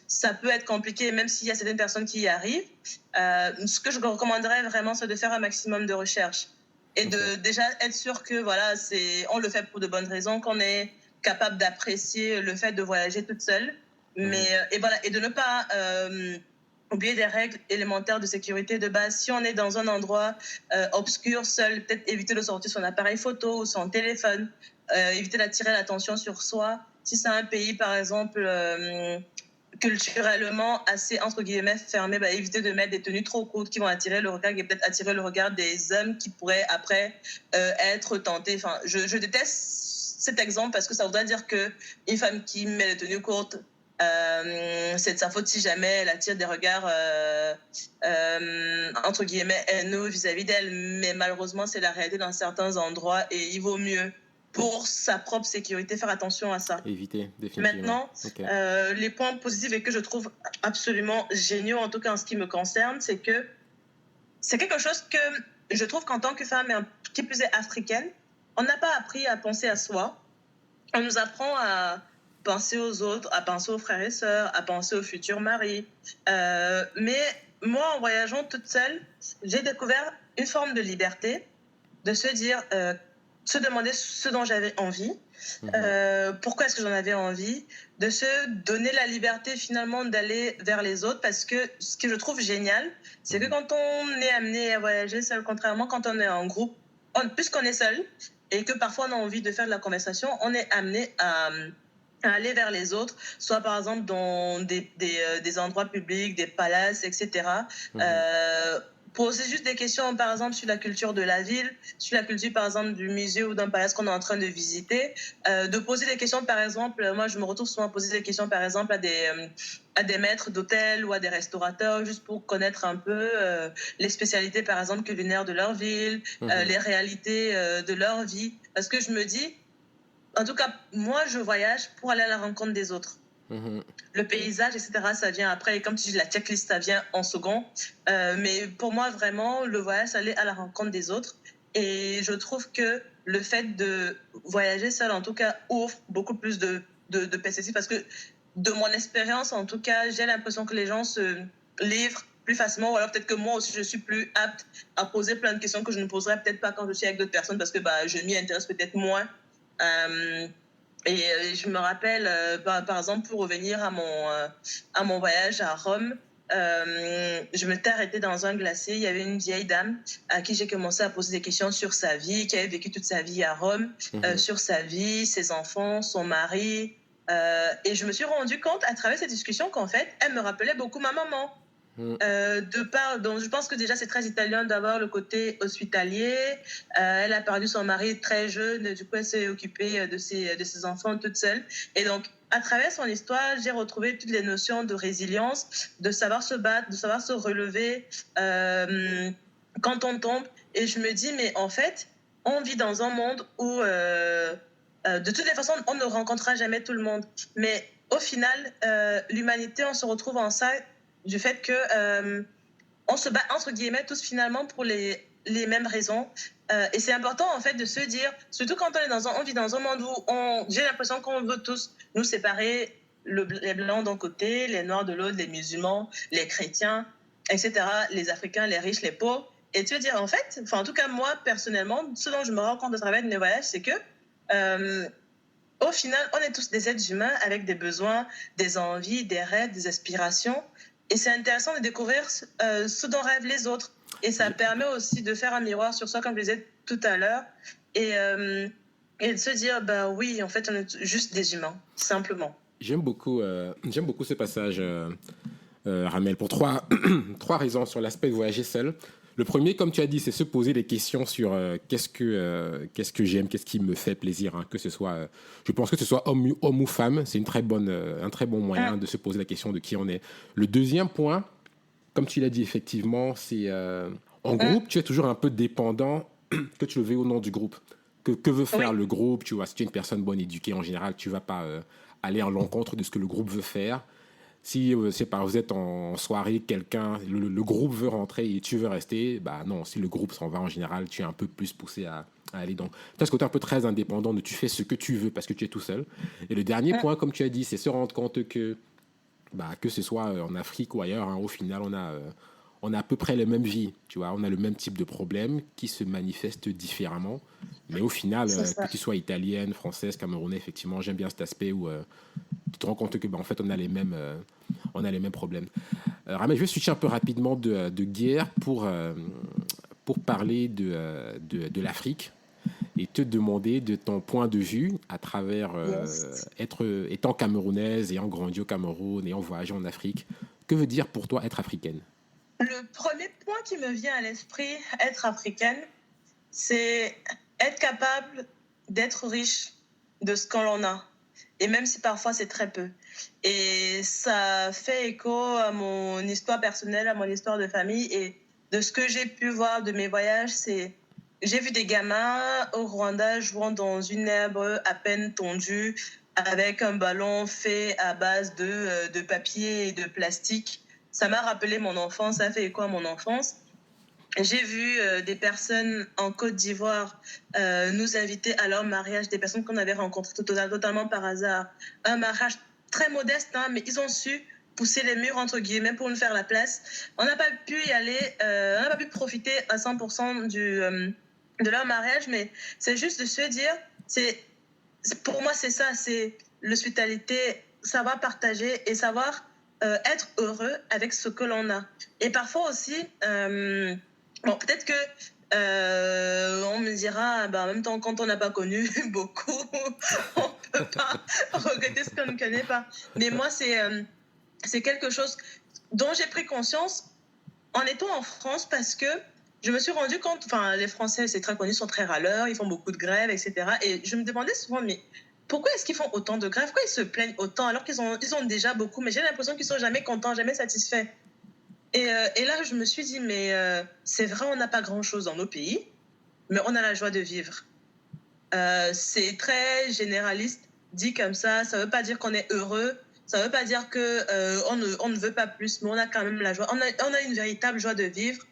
ça peut être compliqué, même s'il y a certaines personnes qui y arrivent. Ce que je recommanderais vraiment, c'est de faire un maximum de recherches et de déjà être sûr que voilà, on le fait pour de bonnes raisons, qu'on est capable d'apprécier le fait de voyager toute seule. Mais, et voilà, et de ne pas oublier des règles élémentaires de sécurité de base. Si on est dans un endroit obscur, seul, peut-être éviter de sortir son appareil photo ou son téléphone, éviter d'attirer l'attention sur soi. Si c'est un pays, par exemple, culturellement assez, entre guillemets, fermé, bah, éviter de mettre des tenues trop courtes qui vont attirer le regard et peut-être attirer le regard des hommes qui pourraient après être tentés. Enfin, je déteste cet exemple parce que ça voudrait dire qu'une femme qui met les tenues courtes, c'est de sa faute si jamais elle attire des regards entre guillemets haineux vis-à-vis d'elle, mais malheureusement c'est la réalité dans certains endroits et il vaut mieux pour sa propre sécurité faire attention à ça. Éviter, définitivement. Maintenant, les points positifs et que je trouve absolument géniaux, en tout cas en ce qui me concerne, c'est que c'est quelque chose que je trouve qu'en tant que femme et qui plus est africaine, on n'a pas appris à penser à soi. On nous apprend à penser aux autres, à penser aux frères et sœurs, à penser aux futurs maris. Mais moi, en voyageant toute seule, j'ai découvert une forme de liberté, de se dire, se demander ce dont j'avais envie, pourquoi est-ce que j'en avais envie, de se donner la liberté finalement d'aller vers les autres, parce que ce que je trouve génial, c'est que quand on est amené à voyager seul, contrairement quand on est en groupe, puisqu'on est seul, et que parfois on a envie de faire de la conversation, on est amené à aller vers les autres, soit par exemple dans des endroits publics, des palaces, etc. poser juste des questions, par exemple, sur la culture de la ville, sur la culture, par exemple, du musée ou d'un palace qu'on est en train de visiter. De poser des questions, par exemple, moi, je me retrouve souvent à poser des questions, par exemple, à des maîtres d'hôtel ou à des restaurateurs, juste pour connaître un peu les spécialités, par exemple, culinaires de leur ville, les réalités de leur vie. Parce que je me dis, en tout cas, moi, je voyage pour aller à la rencontre des autres. Le paysage, etc., ça vient après. Et comme tu dis, la checklist, ça vient en second. Mais pour moi, vraiment, le voyage, c'est aller à la rencontre des autres. Et je trouve que le fait de voyager seul, en tout cas, ouvre beaucoup plus de perspectives. Parce que de mon expérience, en tout cas, j'ai l'impression que les gens se livrent plus facilement. Ou alors peut-être que moi aussi, je suis plus apte à poser plein de questions que je ne poserais peut-être pas quand je suis avec d'autres personnes parce que je m'y intéresse peut-être moins. Et je me rappelle, par exemple, pour revenir à mon voyage à Rome, je m'étais arrêtée dans un glacier. Il y avait une vieille dame à qui j'ai commencé à poser des questions sur sa vie, qui avait vécu toute sa vie à Rome, sur sa vie, ses enfants, son mari. Et je me suis rendu compte à travers cette discussion qu'en fait, elle me rappelait beaucoup ma maman. Donc je pense que déjà c'est très italien d'avoir le côté hospitalier. Elle a perdu son mari très jeune, du coup elle s'est occupée de ses enfants toute seule. Et donc à travers son histoire, j'ai retrouvé toutes les notions de résilience, de savoir se battre, de savoir se relever quand on tombe. Et je me dis, mais en fait, on vit dans un monde où de toutes les façons, on ne rencontrera jamais tout le monde. Mais au final, l'humanité, on se retrouve en ça du fait que on se bat entre guillemets tous finalement pour les mêmes raisons. Et c'est important en fait de se dire, surtout quand on vit dans un monde où j'ai l'impression qu'on veut tous nous séparer, les blancs d'un côté, les noirs de l'autre, les musulmans, les chrétiens, etc., les Africains, les riches, les pauvres. Et tu veux dire en fait, en tout cas moi personnellement, ce dont je me rends compte à travers mes voyages, c'est que au final, on est tous des êtres humains avec des besoins, des envies, des rêves, des aspirations. Et c'est intéressant de découvrir ce dont rêvent les autres. Et ça permet aussi de faire un miroir sur soi, comme je disais tout à l'heure, et de se dire, oui, en fait, on est juste des humains, simplement. J'aime beaucoup ce passage, Ramel, pour trois raisons sur l'aspect de voyager seul. Le premier, comme tu as dit, c'est se poser des questions sur qu'est-ce que j'aime, qu'est-ce qui me fait plaisir, que ce soit, je pense que ce soit homme ou femme, c'est un très bon moyen de se poser la question de qui on est. Le deuxième point, comme tu l'as dit effectivement, c'est en groupe, tu es toujours un peu dépendant, que tu le veuilles au nom du groupe. Que veut faire le groupe, tu vois, si tu es une personne bonne éduquée en général, tu vas pas aller à l'encontre de ce que le groupe veut faire. Si vous êtes en soirée, le groupe veut rentrer et tu veux rester, non, si le groupe s'en va en général, tu es un peu plus poussé à aller dans. Tu as ce côté un peu très indépendant de tu fais ce que tu veux parce que tu es tout seul. Et le dernier point, comme tu as dit, c'est se rendre compte que ce soit en Afrique ou ailleurs, au final, on a à peu près les mêmes vies, tu vois, on a le même type de problème qui se manifestent différemment. Mais au final, que tu sois italienne, française, camerounaise, effectivement, j'aime bien cet aspect où tu te rends compte que en fait on a les mêmes problèmes. Ramel, je vais switcher un peu rapidement de guerre pour parler de l'Afrique et te demander de ton point de vue à travers étant camerounaise, ayant grandi au Cameroun, ayant voyagé en Afrique. Que veut dire pour toi être africaine? Le premier point qui me vient à l'esprit, être africaine, c'est être capable d'être riche de ce qu'on a. Et même si parfois c'est très peu. Et ça fait écho à mon histoire personnelle, à mon histoire de famille. Et de ce que j'ai pu voir de mes voyages, j'ai vu des gamins au Rwanda jouant dans une herbe à peine tondue, avec un ballon fait à base de papier et de plastique. Ça m'a rappelé mon enfance, ça fait écho à mon enfance. J'ai vu des personnes en Côte d'Ivoire nous inviter à leur mariage, des personnes qu'on avait rencontrées totalement par hasard. Un mariage très modeste, mais ils ont su pousser les murs, entre guillemets, pour nous faire la place. On n'a pas pu y aller, on n'a pas pu profiter à 100% de leur mariage, mais c'est juste de se dire, pour moi, c'est ça, c'est l'hospitalité, savoir partager et savoir être heureux avec ce que l'on a. Et parfois aussi... peut-être que on me dira, en même temps, quand on n'a pas connu beaucoup, on ne peut pas regretter ce qu'on ne connaît pas. Mais moi, c'est quelque chose dont j'ai pris conscience en étant en France, parce que je me suis rendu compte, enfin, les Français, c'est très connu, sont très râleurs, ils font beaucoup de grèves, etc. Et je me demandais souvent, mais pourquoi est-ce qu'ils font autant de grèves? Pourquoi ils se plaignent autant alors ils ont déjà beaucoup? Mais j'ai l'impression qu'ils sont jamais contents, jamais satisfaits. Et là, je me suis dit, mais c'est vrai, on n'a pas grand-chose dans nos pays, mais on a la joie de vivre. C'est très généraliste, dit comme ça ne veut pas dire qu'on est heureux, ça ne veut pas dire qu'on on ne veut pas plus, mais on a quand même la joie. On a une véritable joie de vivre.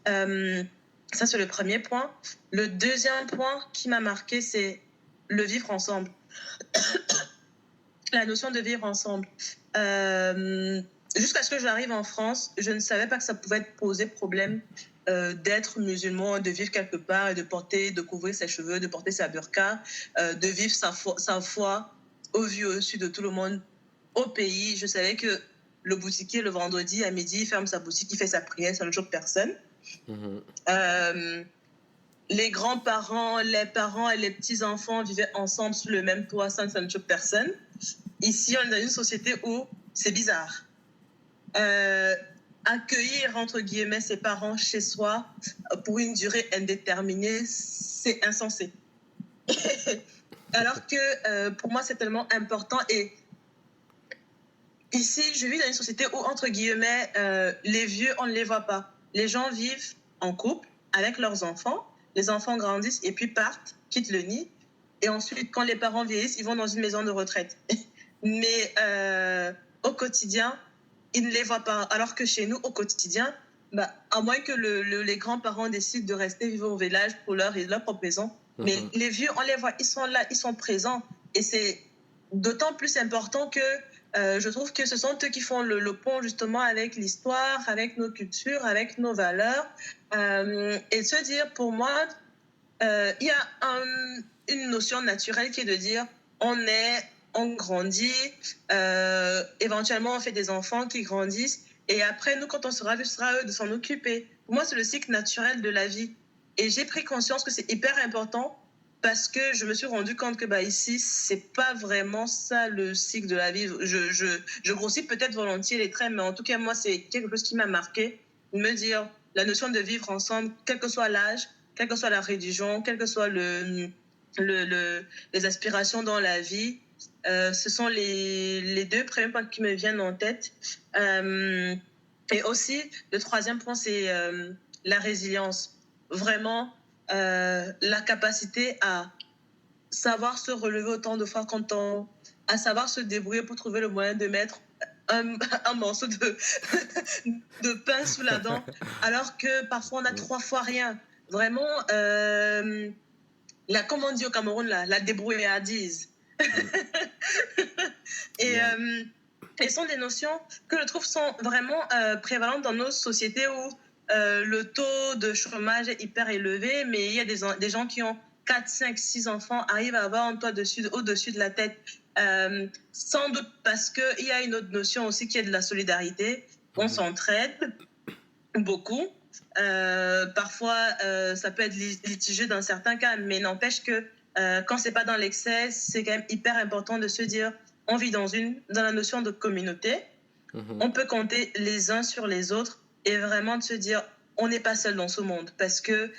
Ça, c'est le premier point. Le deuxième point qui m'a marqué, c'est le vivre ensemble. La notion de vivre ensemble. Jusqu'à ce que j'arrive en France, je ne savais pas que ça pouvait poser problème d'être musulman, de vivre quelque part et de couvrir ses cheveux, de porter sa burqa, de vivre sa foi au vu au su de tout le monde au pays. Je savais que le boutiquier, le vendredi à midi, il ferme sa boutique, il fait sa prière, ça ne choque personne. Les grands-parents, les parents et les petits-enfants vivaient ensemble sous le même toit, ça ne choque personne. Ici, on est dans une société où c'est bizarre. Accueillir, entre guillemets, ses parents chez soi pour une durée indéterminée, c'est insensé. Alors que pour moi, c'est tellement important. Et ici, je vis dans une société où, entre guillemets, les vieux, on ne les voit pas. Les gens vivent en couple avec leurs enfants. Les enfants grandissent et puis partent, quittent le nid. Et ensuite, quand les parents vieillissent, ils vont dans une maison de retraite. Mais au quotidien, ils ne les voient pas. Alors que chez nous, au quotidien, à moins que les grands-parents décident de rester vivre au village pour leur propre maison, mais les vieux, on les voit, ils sont là, ils sont présents. Et c'est d'autant plus important que je trouve que ce sont eux qui font le pont justement avec l'histoire, avec nos cultures, avec nos valeurs. Et se dire, pour moi, il y a une notion naturelle qui est de dire, on grandit, éventuellement on fait des enfants qui grandissent, et après nous, quand on sera vieux, ce sera à eux de s'en occuper. Pour moi, c'est le cycle naturel de la vie. Et j'ai pris conscience que c'est hyper important parce que je me suis rendu compte que ici, c'est pas vraiment ça le cycle de la vie. Je grossis peut-être volontiers les traits, mais en tout cas, moi, c'est quelque chose qui m'a marqué. Me dire la notion de vivre ensemble, quel que soit l'âge, quelle que soit la religion, quelles que soient les aspirations dans la vie. Ce sont les deux premiers points qui me viennent en tête. Et aussi, le troisième point, c'est la résilience. Vraiment, la capacité à savoir se relever autant de fois à savoir se débrouiller pour trouver le moyen de mettre un morceau de pain sous la dent, alors que parfois on a 3 fois rien. Vraiment, comme on dit au Cameroun, la débrouillardise. Et ce sont des notions que je trouve sont vraiment prévalentes dans nos sociétés où le taux de chômage est hyper élevé, mais il y a des gens qui ont 4, 5, 6 enfants, arrivent à avoir un toit au-dessus de la tête. Sans doute parce qu'il y a une autre notion aussi qui est de la solidarité. On s'entraide beaucoup. Parfois, ça peut être litigieux dans certains cas, mais n'empêche que quand c'est pas dans l'excès, c'est quand même hyper important de se dire on vit dans la notion de communauté. On peut compter les uns sur les autres et vraiment de se dire on n'est pas seul dans ce monde, parce que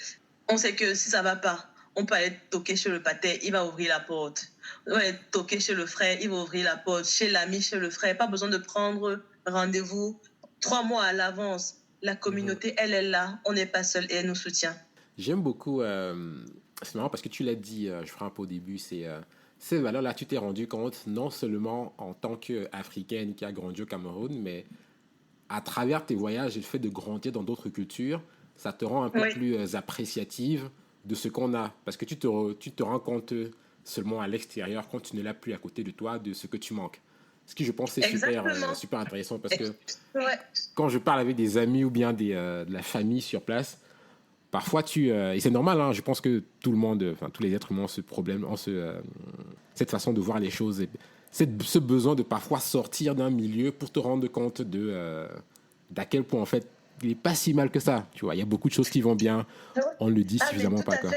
on sait que si ça va pas, on peut aller toquer chez le pâté, il va ouvrir la porte. On va aller toquer chez le frère, il va ouvrir la porte. Chez l'ami, chez le frère, pas besoin de prendre rendez-vous 3 mois à l'avance. La communauté, elle est là, on n'est pas seul et elle nous soutient. J'aime beaucoup, c'est marrant parce que tu l'as dit, je ferai un peu au début, ces valeurs-là, tu t'es rendu compte non seulement en tant qu'Africaine qui a grandi au Cameroun, mais à travers tes voyages et le fait de grandir dans d'autres cultures, ça te rend un peu plus appréciative de ce qu'on a. Parce que tu te rends compte seulement à l'extérieur, quand tu ne l'as plus à côté de toi, de ce que tu manques. Ce qui, je pense, c'est super intéressant parce que quand je parle avec des amis ou bien de la famille sur place, parfois et c'est normal, hein, je pense que tout le monde, tous les êtres humains ont ce problème, cette façon de voir les choses, ce besoin de parfois sortir d'un milieu pour te rendre compte d'à quel point en fait il n'est pas si mal que ça. Tu vois, il y a beaucoup de choses qui vont bien, on le dit suffisamment pas. Quoi.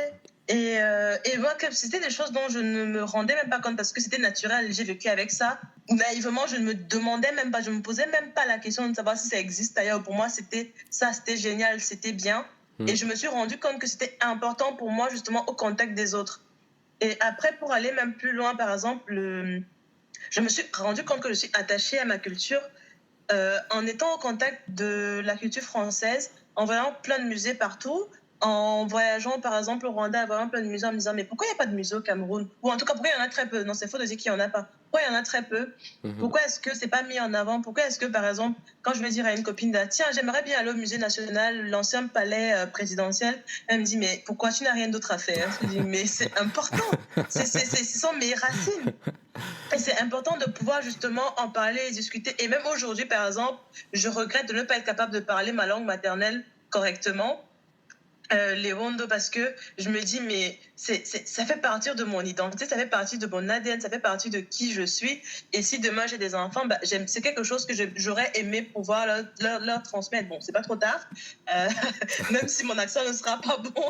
Et moi, comme c'était des choses dont je ne me rendais même pas compte parce que c'était naturel, j'ai vécu avec ça. Naïvement, je ne me demandais même pas, je ne me posais même pas la question de savoir si ça existe ailleurs. Pour moi, c'était génial, c'était bien. Et je me suis rendu compte que c'était important pour moi, justement, au contact des autres. Et après, pour aller même plus loin, par exemple, je me suis rendu compte que je suis attachée à ma culture en étant au contact de la culture française, en voyant plein de musées partout, en voyageant par exemple au Rwanda, en voyant plein de musées, en me disant mais pourquoi il n'y a pas de musée au Cameroun? Ou en tout cas, pourquoi il y en a très peu? Non, c'est faux de dire qu'il n'y en a pas. Pourquoi il y en a très peu? Pourquoi est-ce que c'est pas mis en avant? Pourquoi est-ce que, par exemple, quand je vais dire à une copine, tiens, j'aimerais bien aller au musée national, l'ancien palais présidentiel, elle me dit, mais pourquoi tu n'as rien d'autre à faire? Je dis, mais c'est important. Ce sont mes racines. Et c'est important de pouvoir justement en parler et discuter. Et même aujourd'hui, par exemple, je regrette de ne pas être capable de parler ma langue maternelle correctement. Les Wondo, parce que je me dis mais ça fait partie de mon identité, ça fait partie de mon ADN, ça fait partie de qui je suis, et si demain j'ai des enfants, c'est quelque chose que j'aurais aimé pouvoir leur transmettre. Bon, c'est pas trop tard, même si mon accent ne sera pas bon.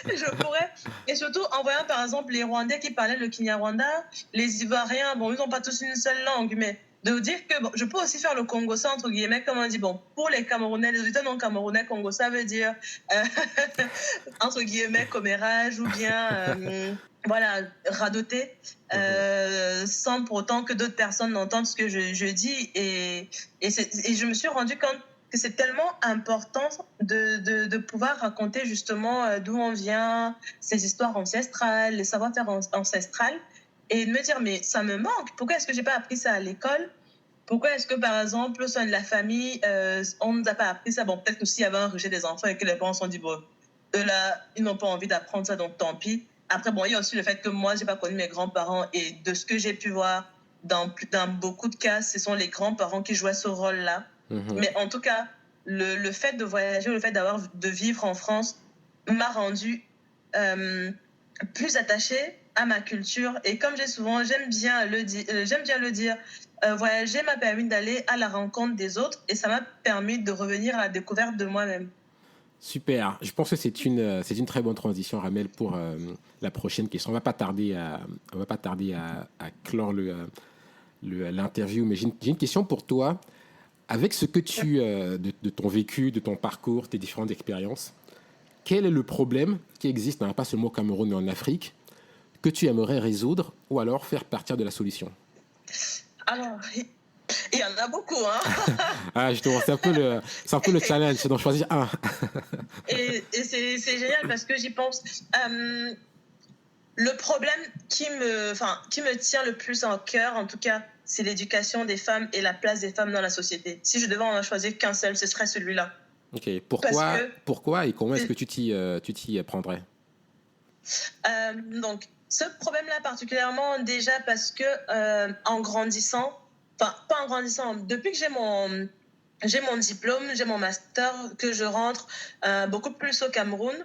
Je pourrais, et surtout en voyant par exemple les Rwandais qui parlaient le Kinyarwanda, les Ivoiriens, bon, ils n'ont pas tous une seule langue, mais de dire que je peux aussi faire le Congo-ça, entre guillemets, comme on dit, bon, pour les Camerounais, les auditeurs non camerounais, Congo, ça veut dire, entre guillemets, commérage ou bien, voilà, radoter, sans pour autant que d'autres personnes n'entendent ce que je dis. Et je me suis rendu compte que c'est tellement important de pouvoir raconter justement d'où on vient, ces histoires ancestrales, les savoir-faire ancestrales, et de me dire, mais ça me manque. Pourquoi est-ce que je n'ai pas appris ça à l'école? Pourquoi est-ce que, par exemple, au sein de la famille, on ne nous a pas appris ça? Bon, peut-être que s'il y avait un rejet des enfants et que les parents se sont dit, bon, eux là, ils n'ont pas envie d'apprendre ça, donc tant pis. Après, bon, il y a aussi le fait que moi, je n'ai pas connu mes grands-parents, et de ce que j'ai pu voir, dans beaucoup de cas, ce sont les grands-parents qui jouaient ce rôle-là. Mais en tout cas, le fait de voyager, le fait de vivre en France m'a rendue plus attachée à ma culture. Et comme j'aime bien le dire, voyager m'a permis d'aller à la rencontre des autres, et ça m'a permis de revenir à la découverte de moi-même. Super. Je pense que c'est une très bonne transition, Ramel, pour la prochaine question. On va pas tarder à clore l'interview, mais j'ai une question pour toi. Avec ce que de ton vécu, de ton parcours, tes différentes expériences, quel est le problème qui existe, pas seulement au Cameroun mais en Afrique, que tu aimerais résoudre ou alors faire partir de la solution? Alors, il y en a beaucoup, hein. Justement, c'est un peu le challenge, c'est d'en choisir un. et c'est génial parce que j'y pense. Le problème qui me tient le plus en cœur, en tout cas, c'est l'éducation des femmes et la place des femmes dans la société. Si je devais en choisir qu'un seul, ce serait celui-là. Ok. Pourquoi et comment est-ce que tu t'y prendrais? Donc, ce problème-là particulièrement, déjà parce que en grandissant, enfin pas en grandissant, depuis que j'ai mon diplôme, j'ai mon master, que je rentre beaucoup plus au Cameroun,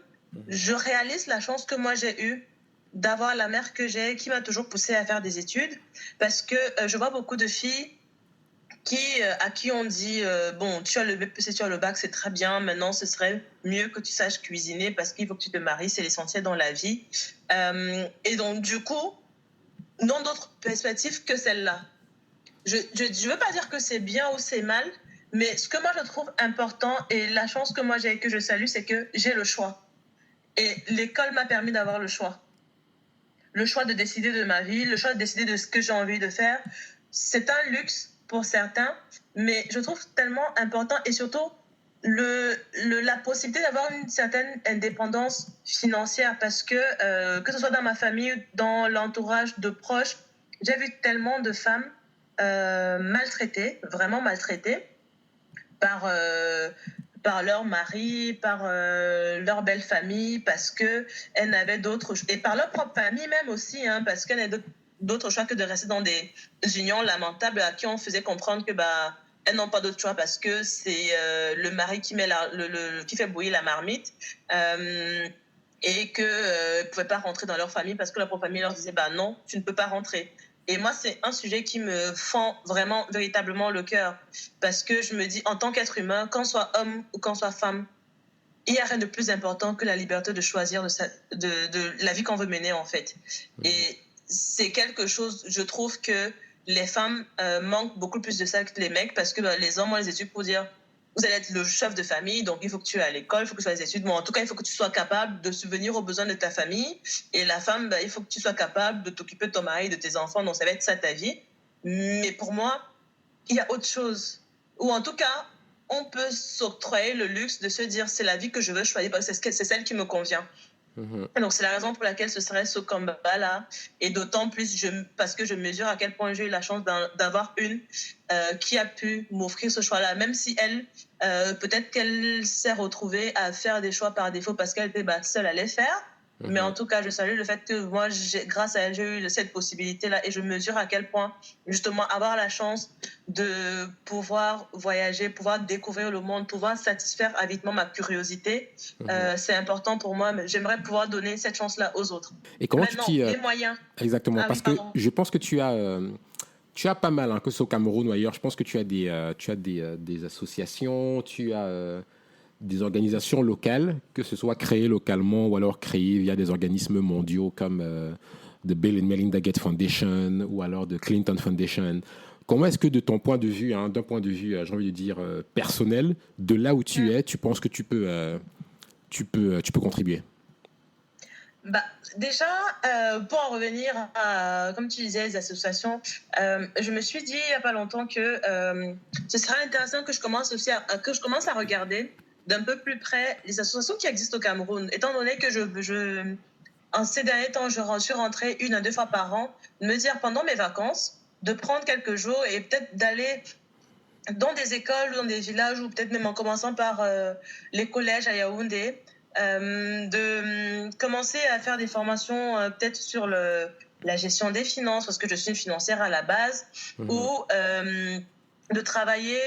je réalise la chance que moi j'ai eue d'avoir la mère que j'ai, qui m'a toujours poussée à faire des études, parce que je vois beaucoup de filles à qui on dit bon, tu as le BPC, tu as le bac, c'est très bien, maintenant ce serait mieux que tu saches cuisiner parce qu'il faut que tu te maries, c'est l'essentiel dans la vie. Et donc du coup, non d'autre perspective que celle-là. Je veux pas dire que c'est bien ou c'est mal, mais ce que moi je trouve important, et la chance que moi j'ai et que je salue, c'est que j'ai le choix. Et l'école m'a permis d'avoir le choix. Le choix de décider de ma vie, le choix de décider de ce que j'ai envie de faire. C'est un luxe pour certains, mais je trouve tellement important, et surtout la possibilité d'avoir une certaine indépendance financière, parce que ce soit dans ma famille, dans l'entourage de proches, j'ai vu tellement de femmes maltraitées, vraiment maltraitées par leur mari, par leur belle famille, parce qu'elles n'avaient d'autres... Et par leur propre famille même aussi, parce qu'elles n'avaient d'autres choix que de rester dans des unions lamentables à qui on faisait comprendre que elles n'ont pas d'autre choix parce que c'est le mari qui qui fait bouillir la marmite, et que ne pouvaient pas rentrer dans leur famille parce que leur propre famille leur disait non, tu ne peux pas rentrer. Et moi, c'est un sujet qui me fend vraiment, véritablement le cœur, parce que je me dis, en tant qu'être humain, qu'on soit homme ou qu'on soit femme, il n'y a rien de plus important que la liberté de choisir de la vie qu'on veut mener, en fait. Et c'est quelque chose, je trouve que les femmes manquent beaucoup plus de ça que les mecs, parce que les hommes ont les études pour dire vous allez être le chef de famille, donc il faut que tu ailles à l'école, il faut que tu fasses des études. Bon, en tout cas, il faut que tu sois capable de subvenir aux besoins de ta famille. Et la femme, il faut que tu sois capable de t'occuper de ton mari, de tes enfants. Donc, ça va être ça ta vie. Mais pour moi, il y a autre chose. Ou en tout cas, on peut s'octroyer le luxe de se dire c'est la vie que je veux choisir parce que c'est celle qui me convient. Donc, c'est la raison pour laquelle ce serait ce combat-là. Et d'autant plus parce que je mesure à quel point j'ai eu la chance d'avoir une qui a pu m'offrir ce choix-là. Même si elle, peut-être qu'elle s'est retrouvée à faire des choix par défaut parce qu'elle était seule à les faire. Mais en tout cas, je salue le fait que moi, grâce à elle, j'ai eu cette possibilité-là et je mesure à quel point, justement, avoir la chance de pouvoir voyager, pouvoir découvrir le monde, pouvoir satisfaire avidement ma curiosité, c'est important pour moi. Mais j'aimerais pouvoir donner cette chance-là aux autres. Et comment maintenant, les moyens. Exactement, parce que je pense que tu as pas mal, hein, que ce soit au Cameroun ou ailleurs, je pense que tu as des associations, tu as des organisations locales, que ce soit créées localement ou alors créées via des organismes mondiaux comme the Bill and Melinda Gates Foundation ou alors the Clinton Foundation. Comment est-ce que de ton point de vue, d'un point de vue, j'ai envie de dire, personnel, de là où tu es, tu penses que tu peux contribuer? Déjà, pour en revenir à, comme tu disais, les associations, je me suis dit il n'y a pas longtemps que ce serait intéressant que je commence à regarder d'un peu plus près les associations qui existent au Cameroun, étant donné que en ces derniers temps, je suis rentrée 1 à 2 fois par an, de me dire pendant mes vacances, de prendre quelques jours et peut-être d'aller dans des écoles ou dans des villages, ou peut-être même en commençant par les collèges à Yaoundé, de commencer à faire des formations peut-être sur la gestion des finances, parce que je suis une financière à la base, ou de travailler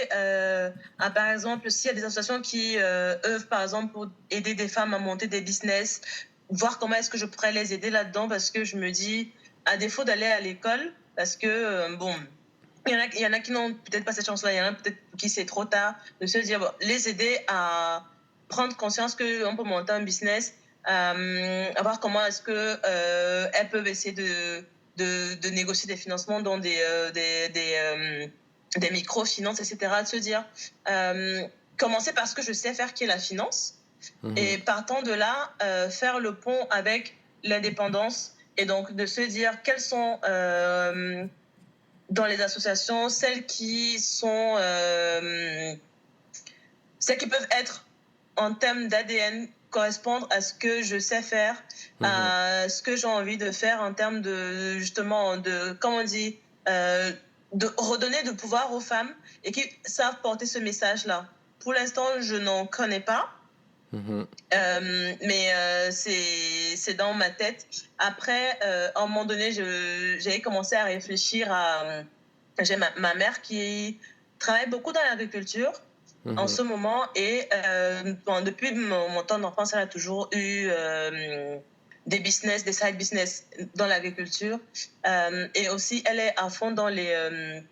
par exemple, s'il y a des associations qui œuvrent par exemple pour aider des femmes à monter des business, voir comment est-ce que je pourrais les aider là-dedans, parce que je me dis, à défaut d'aller à l'école, parce que il y en a qui n'ont peut-être pas cette chance-là, il y en a peut-être qui c'est trop tard, de se dire, les aider à prendre conscience qu'on peut monter un business, à voir comment est-ce qu'elles peuvent essayer de négocier des financements dans des microfinances, etc. De se dire, commencer par ce que je sais faire, qui est la finance, et partant de là, faire le pont avec l'indépendance, et donc de se dire quelles sont, dans les associations, celles qui peuvent être en termes d'ADN, correspondre à ce que je sais faire, à ce que j'ai envie de faire en termes de, justement, comment on dit, de redonner du pouvoir aux femmes et qui savent porter ce message-là. Pour l'instant, je n'en connais pas, mais c'est dans ma tête. Après, à un moment donné, j'ai commencé à réfléchir à... J'ai ma mère qui travaille beaucoup dans l'agriculture en ce moment, et depuis mon temps d'enfance, elle a toujours eu des business, des side business dans l'agriculture, et aussi elle est à fond dans les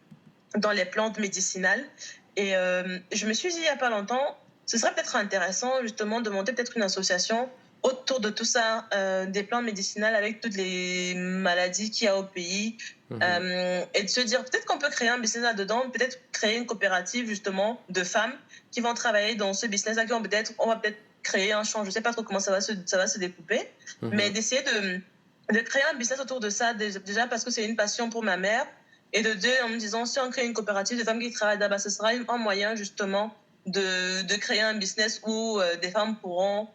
plantes médicinales, et je me suis dit il n'y a pas longtemps, ce serait peut-être intéressant justement de monter peut-être une association autour de tout ça, des plantes médicinales avec toutes les maladies qu'il y a au pays, et de se dire peut-être qu'on peut créer un business là-dedans, peut-être créer une coopérative justement de femmes qui vont travailler dans ce business-là, on va peut-être créer un champ, je ne sais pas trop comment ça va se découper, mais d'essayer de créer un business autour de ça, déjà parce que c'est une passion pour ma mère, et de deux, en me disant, si on crée une coopérative de femmes qui travaillent là-bas, ce sera un moyen justement de créer un business où des femmes pourront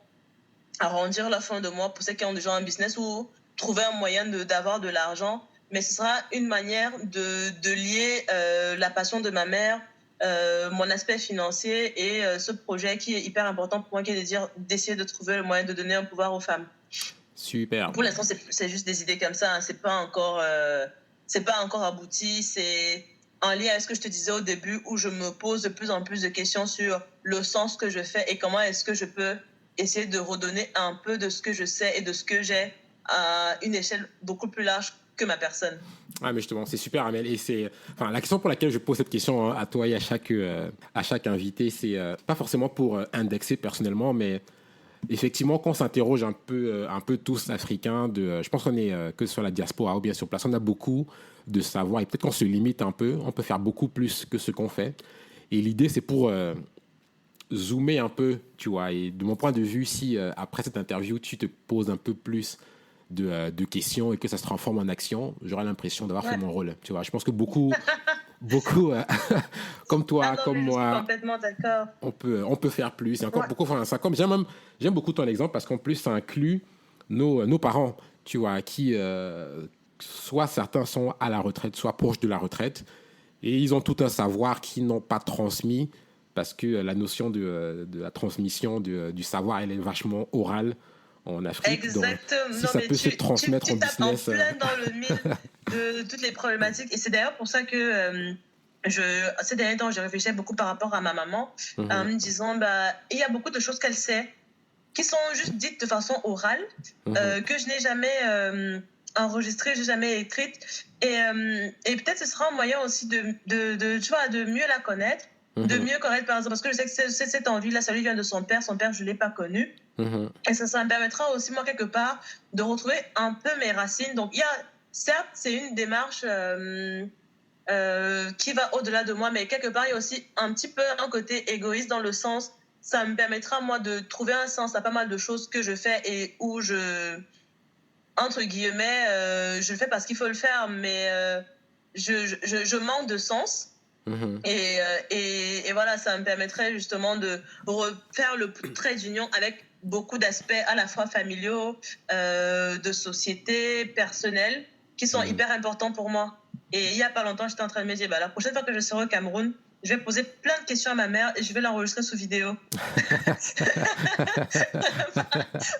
arrondir la fin de mois pour ceux qui ont déjà un business, ou trouver un moyen d'avoir de l'argent. Mais ce sera une manière de lier la passion de ma mère, mon aspect financier et ce projet qui est hyper important pour moi, qui est d'essayer de trouver le moyen de donner un pouvoir aux femmes. Super. Pour l'instant, c'est juste des idées comme ça, hein. C'est pas encore abouti. C'est en lien avec ce que je te disais au début, où je me pose de plus en plus de questions sur le sens que je fais et comment est-ce que je peux essayer de redonner un peu de ce que je sais et de ce que j'ai à une échelle beaucoup plus large que ma personne. Ah, mais justement, c'est super, Amel. Et la question pour laquelle je pose cette question à toi et à chaque invité, c'est pas forcément pour indexer personnellement, mais effectivement, quand on s'interroge un peu tous africains, je pense qu'on est que sur la diaspora ou bien sur place, on a beaucoup de savoir et peut-être qu'on se limite un peu, on peut faire beaucoup plus que ce qu'on fait. Et l'idée, c'est pour zoomer un peu, tu vois. Et de mon point de vue, si après cette interview, tu te poses un peu plus de questions et que ça se transforme en action, j'aurai l'impression d'avoir fait mon rôle, tu vois. Je pense que beaucoup, comme toi, non, comme mais je suis moi, complètement d'accord. on peut faire plus. Et encore beaucoup faire ça. Comme j'aime beaucoup ton exemple parce qu'en plus, ça inclut nos parents, tu vois, qui, soit certains sont à la retraite, soit proches de la retraite. Et ils ont tout un savoir qu'ils n'ont pas transmis parce que la notion de la transmission du savoir, elle est vachement orale en Afrique. Exactement. Donc, si Non, ça mais peut se transmettre tu en tapes en business. plein dans le mille de toutes les problématiques. Et c'est d'ailleurs pour ça que ces derniers temps, je réfléchissais beaucoup par rapport à ma maman, en me disant, il y a beaucoup de choses qu'elle sait qui sont juste dites de façon orale, que je n'ai jamais enregistrées, je n'ai jamais écrites. Et peut-être ce sera un moyen aussi tu vois, de mieux la connaître, de mieux connaître, par exemple, parce que je sais que cette envie-là, ça lui vient de son père. Son père, je ne l'ai pas connu. Et ça me permettra aussi, moi, quelque part, de retrouver un peu mes racines. Donc, certes, c'est une démarche qui va au-delà de moi, mais quelque part, il y a aussi un petit peu un côté égoïste dans le sens, ça me permettra, moi, de trouver un sens à pas mal de choses que je fais et où entre guillemets, je le fais parce qu'il faut le faire, mais je manque de sens. Et voilà, ça me permettrait justement de refaire le trait d'union avec beaucoup d'aspects à la fois familiaux, de société, personnels, qui sont hyper importants pour moi. Et il n'y a pas longtemps, j'étais en train de me dire, la prochaine fois que je serai au Cameroun, je vais poser plein de questions à ma mère et je vais l'enregistrer sous vidéo.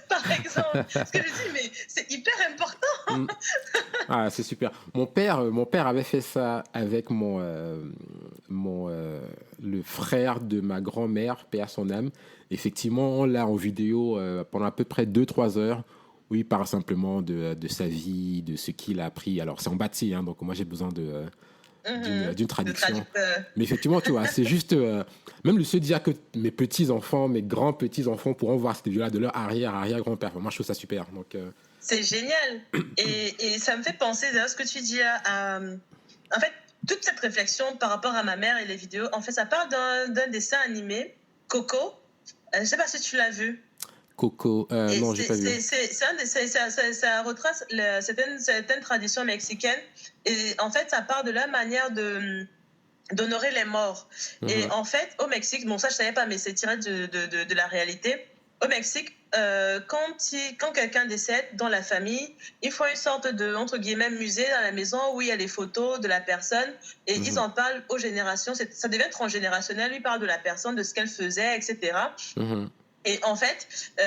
Par exemple. Parce que je dis, mais c'est hyper important. Ah, c'est super. Mon père avait fait ça avec le frère de ma grand-mère, paix à son âme. Effectivement, on l'a en vidéo pendant à peu près 2-3 heures où il parle simplement de sa vie, de ce qu'il a appris. Alors, c'est en bâti, hein, donc moi j'ai besoin d'une traduction. Mais effectivement, tu vois, c'est juste... même le se dire que mes petits-enfants, mes grands-petits-enfants pourront voir cette vidéo-là de leur arrière-grand-père. Moi, je trouve ça super. Donc... C'est génial. Et ça me fait penser, d'ailleurs, ce que tu dis en fait, toute cette réflexion par rapport à ma mère et les vidéos, en fait, ça part d'un dessin animé, Coco. Je ne sais pas si tu l'as vu. Coco, non, j'ai pas vu. Ça retrace certaines traditions mexicaines. Et en fait, ça part de la manière d'honorer les morts. Et en fait, au Mexique, bon, ça, je ne savais pas, mais c'est tiré de la réalité. Au Mexique, quand quelqu'un décède dans la famille, ils font une sorte de, entre guillemets, musée dans la maison où il y a les photos de la personne et ils en parlent aux générations. Ça devient transgénérationnel. Ils parlent de la personne, de ce qu'elle faisait, etc. Et en fait,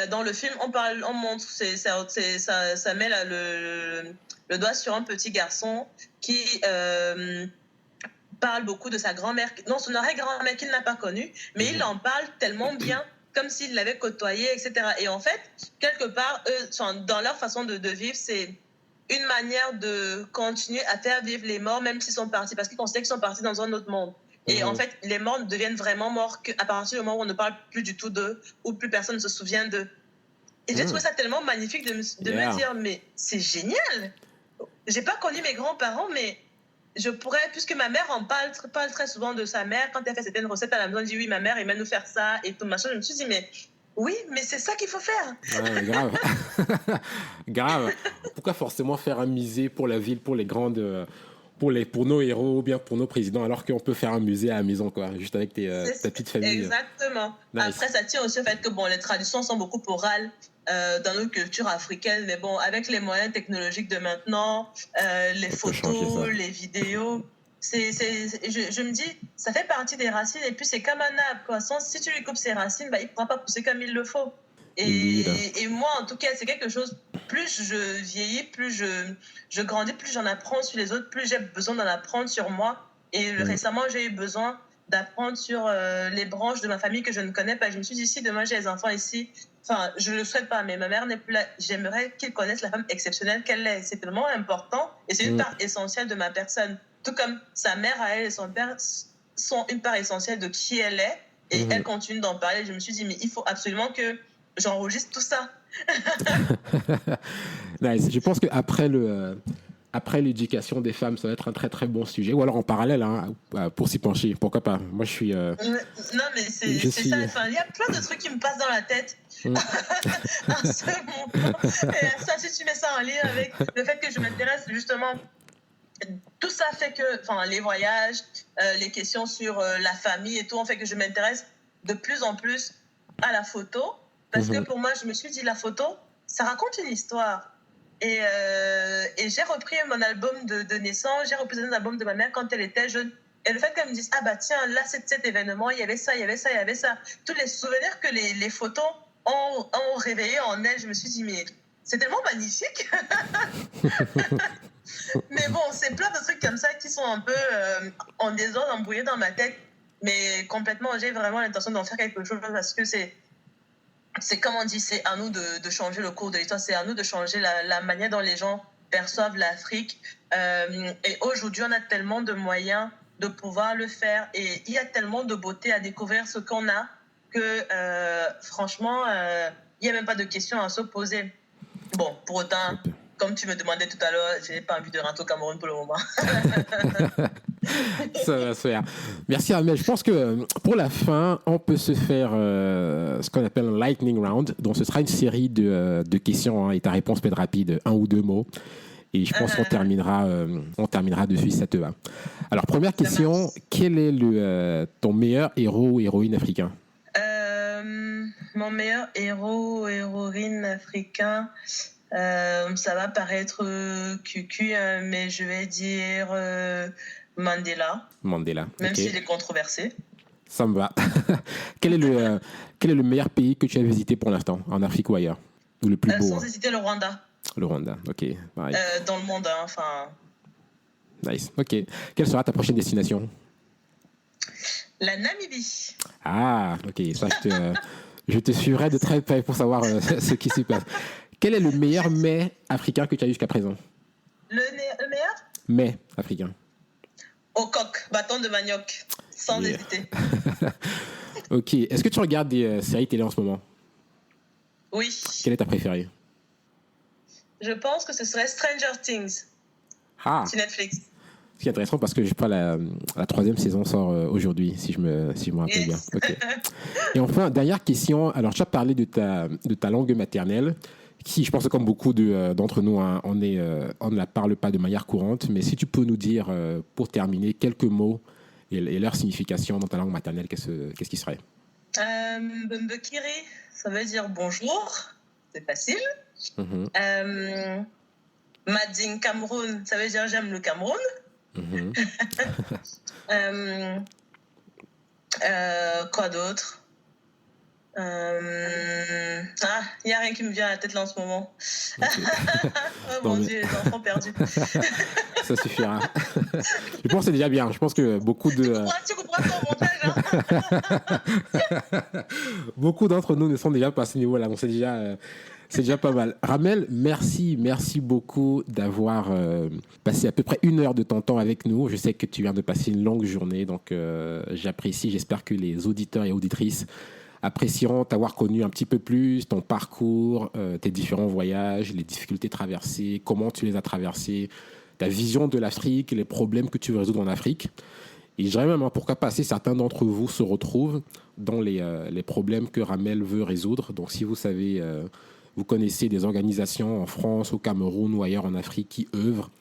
dans le film, on montre, ça met le doigt sur un petit garçon qui parle beaucoup de sa grand-mère, non, son arrière-grand-mère qu'il n'a pas connue, mais il en parle tellement bien, comme s'il l'avait côtoyé, etc. Et en fait, quelque part, eux, dans leur façon de vivre, c'est une manière de continuer à faire vivre les morts, même s'ils sont partis, parce qu'ils considèrent qu'ils sont partis dans un autre monde. Et en fait, les morts deviennent vraiment morts à partir du moment où on ne parle plus du tout d'eux, où plus personne ne se souvient d'eux. Et j'ai trouvé ça tellement magnifique de me dire, mais c'est génial. J'ai pas connu mes grands-parents, mais je pourrais, puisque ma mère parle très souvent de sa mère, quand elle fait certaines recettes à la maison, elle dit oui, ma mère aimait nous faire ça et tout machin. Je me suis dit, mais oui, mais c'est ça qu'il faut faire. Ouais, grave. Grave. Pourquoi forcément faire un musée pour la ville, pour les grandes, pour nos héros ou bien pour nos présidents, alors qu'on peut faire un musée à la maison, quoi, juste avec ta petite famille. Exactement. Nice. Après, ça tient aussi au fait que les traditions sont beaucoup orales dans nos cultures africaines, mais bon, avec les moyens technologiques de maintenant, les photos, les vidéos, je me dis, ça fait partie des racines, et puis c'est comme un arbre, quoi. Si tu lui coupes ses racines, il ne pourra pas pousser comme il le faut. Et moi, en tout cas, c'est quelque chose, plus je vieillis, plus je grandis, plus j'en apprends sur les autres, plus j'ai besoin d'en apprendre sur moi. Et récemment, j'ai eu besoin d'apprendre sur les branches de ma famille que je ne connais pas. Je me suis dit, si demain j'ai des enfants ici, enfin, je ne le souhaite pas, mais ma mère n'est plus là, j'aimerais qu'ils connaissent la femme exceptionnelle qu'elle est. C'est tellement important et c'est une part essentielle de ma personne. Tout comme sa mère à elle et son père sont une part essentielle de qui elle est, et elle continue d'en parler. Je me suis dit, mais il faut absolument que j'enregistre tout ça. Nice. Je pense qu'après après l'éducation des femmes, ça va être un très très bon sujet. Ou alors en parallèle, hein, pour s'y pencher. Pourquoi pas? Moi, je suis. Non, mais c'est ça. Enfin, il y a plein de trucs qui me passent dans la tête en ce moment. Et ça, si tu mets ça en lien avec le fait que je m'intéresse justement, tout ça fait que, enfin, les voyages, les questions sur la famille et tout, en fait que je m'intéresse de plus en plus à la photo. Parce que pour moi, je me suis dit, la photo, ça raconte une histoire. Et j'ai repris mon album de naissance, j'ai repris un album de ma mère quand elle était jeune. Et le fait qu'elle me dise, ah bah tiens, là, c'est cet événement, il y avait ça, il y avait ça, il y avait ça. Tous les souvenirs que les photos ont réveillé en elle, je me suis dit, mais c'est tellement magnifique. Mais bon, c'est plein de trucs comme ça qui sont un peu en désordre, embrouillés dans ma tête. Mais complètement, j'ai vraiment l'intention d'en faire quelque chose parce que c'est comme on dit, c'est à nous de changer le cours de l'histoire, c'est à nous de changer la manière dont les gens perçoivent l'Afrique. Et aujourd'hui, on a tellement de moyens de pouvoir le faire et il y a tellement de beauté à découvrir ce qu'on a que franchement, il n'y a même pas de question à se poser. Bon, pour autant, comme tu me demandais tout à l'heure, je n'ai pas envie de rentrer au Cameroun pour le moment. Ça va se faire. Merci Amel. Je pense que pour la fin, on peut se faire ce qu'on appelle un lightning round. Donc ce sera une série de questions, hein, et ta réponse peut être rapide, un ou deux mots. Et je pense qu'on terminera dessus si ça te va. Alors première question, quel est ton meilleur héros ou héroïne africain? Mon meilleur héros ou héroïne africain, ça va paraître cucu, mais je vais dire Mandela. Mandela. Même s'il est controversé. Ça me va. Quel est le meilleur pays que tu as visité pour l'instant, en Afrique ou ailleurs? Ou le plus beau? Sans hésiter, le Rwanda. Le Rwanda, ok. Pareil. Dans le monde, hein, enfin. Nice, ok. Quelle sera ta prochaine destination? La Namibie. Ah, ok. Ça, je te suivrai de très près pour savoir ce qui s'y passe. Quel est le meilleur mets africain que tu as eu jusqu'à présent? Le meilleur? Mets africain. Au coq, bâton de manioc, sans hésiter. Ok. Est-ce que tu regardes des séries télé en ce moment? Oui. Quelle est ta préférée? Je pense que ce serait Stranger Things. Sur Netflix. Ce qui est intéressant parce que je crois la troisième saison sort aujourd'hui, si je me rappelle bien. Okay. Et enfin, dernière question. Alors, tu as parlé de ta langue maternelle, qui, je pense, comme beaucoup d'entre nous, hein, on ne la parle pas de manière courante. Mais si tu peux nous dire, pour terminer, quelques mots et leur signification dans ta langue maternelle, qu'est-ce qui serait? Mbekiri, ça veut dire bonjour. C'est facile. Mading Cameroun, ça veut dire j'aime le Cameroun. Quoi d'autre? Il n'y a rien qui me vient à la tête là en ce moment. Okay. Oh mon Dieu, les enfants perdus. Ça suffira. Je pense que c'est déjà bien. Je pense que beaucoup de... Tu comprends ton montage, hein? Beaucoup d'entre nous ne sont déjà pas à ce niveau-là. Donc c'est déjà pas mal. Ramel, merci beaucoup d'avoir passé à peu près 1 heure de ton temps avec nous. Je sais que tu viens de passer une longue journée, donc j'apprécie. J'espère que les auditeurs et auditrices apprécieront t'avoir connu un petit peu plus, ton parcours, tes différents voyages, les difficultés traversées, comment tu les as traversées, ta vision de l'Afrique, les problèmes que tu veux résoudre en Afrique. Et je dirais même, hein, pourquoi pas, si certains d'entre vous se retrouvent dans les problèmes que Ramel veut résoudre. Donc si vous savez... vous connaissez des organisations en France, au Cameroun ou ailleurs en Afrique qui œuvrent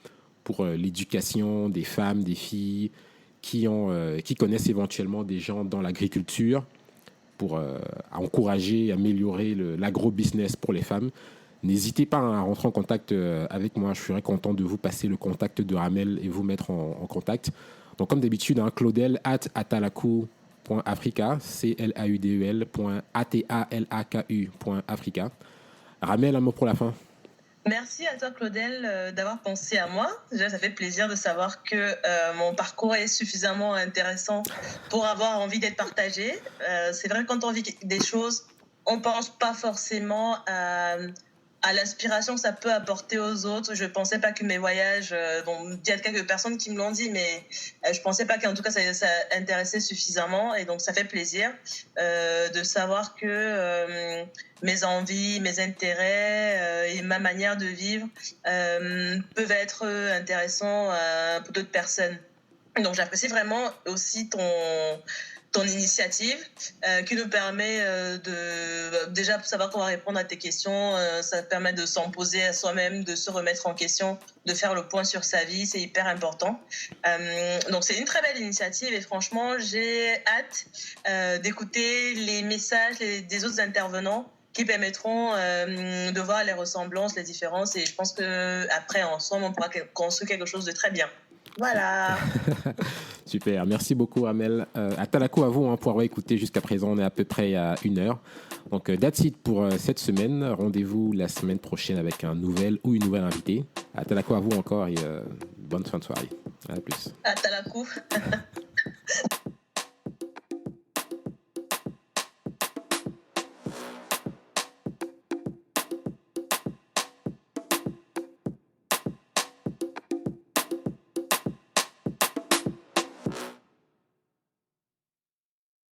pour l'éducation des femmes, des filles, qui connaissent éventuellement des gens dans l'agriculture pour encourager, améliorer l'agro-business pour les femmes. N'hésitez pas à rentrer en contact avec moi. Je serais content de vous passer le contact de Ramel et vous mettre en contact. Donc comme d'habitude, hein, Claudel@atalaku.africa, claudel.atalaku.africa. Ramel, un mot pour la fin. Merci à toi, Claudel, d'avoir pensé à moi. Déjà, ça fait plaisir de savoir que mon parcours est suffisamment intéressant pour avoir envie d'être partagé. C'est vrai que quand on vit des choses, on ne pense pas forcément à à l'inspiration que ça peut apporter aux autres. Je ne pensais pas que mes voyages, il y a quelques personnes qui me l'ont dit, mais je ne pensais pas qu'en tout cas ça intéressait suffisamment. Et donc ça fait plaisir de savoir que mes envies, mes intérêts et ma manière de vivre peuvent être intéressants pour d'autres personnes. Donc j'apprécie vraiment aussi ton initiative qui nous permet de déjà savoir comment répondre à tes questions. Ça permet de s'en poser à soi-même, de se remettre en question, de faire le point sur sa vie. C'est hyper important. Donc c'est une très belle initiative et franchement, j'ai hâte d'écouter les messages des autres intervenants qui permettront de voir les ressemblances, les différences. Et je pense qu'après, ensemble, on pourra construire quelque chose de très bien. Voilà. Super, merci beaucoup Amel. Atalakou à vous pour avoir écouté jusqu'à présent, on est à peu près à 1 heure. Donc that's it pour cette semaine. Rendez-vous la semaine prochaine avec un nouvel ou une nouvelle invitée. Atalakou à vous encore et bonne fin de soirée. À plus. Atalakou.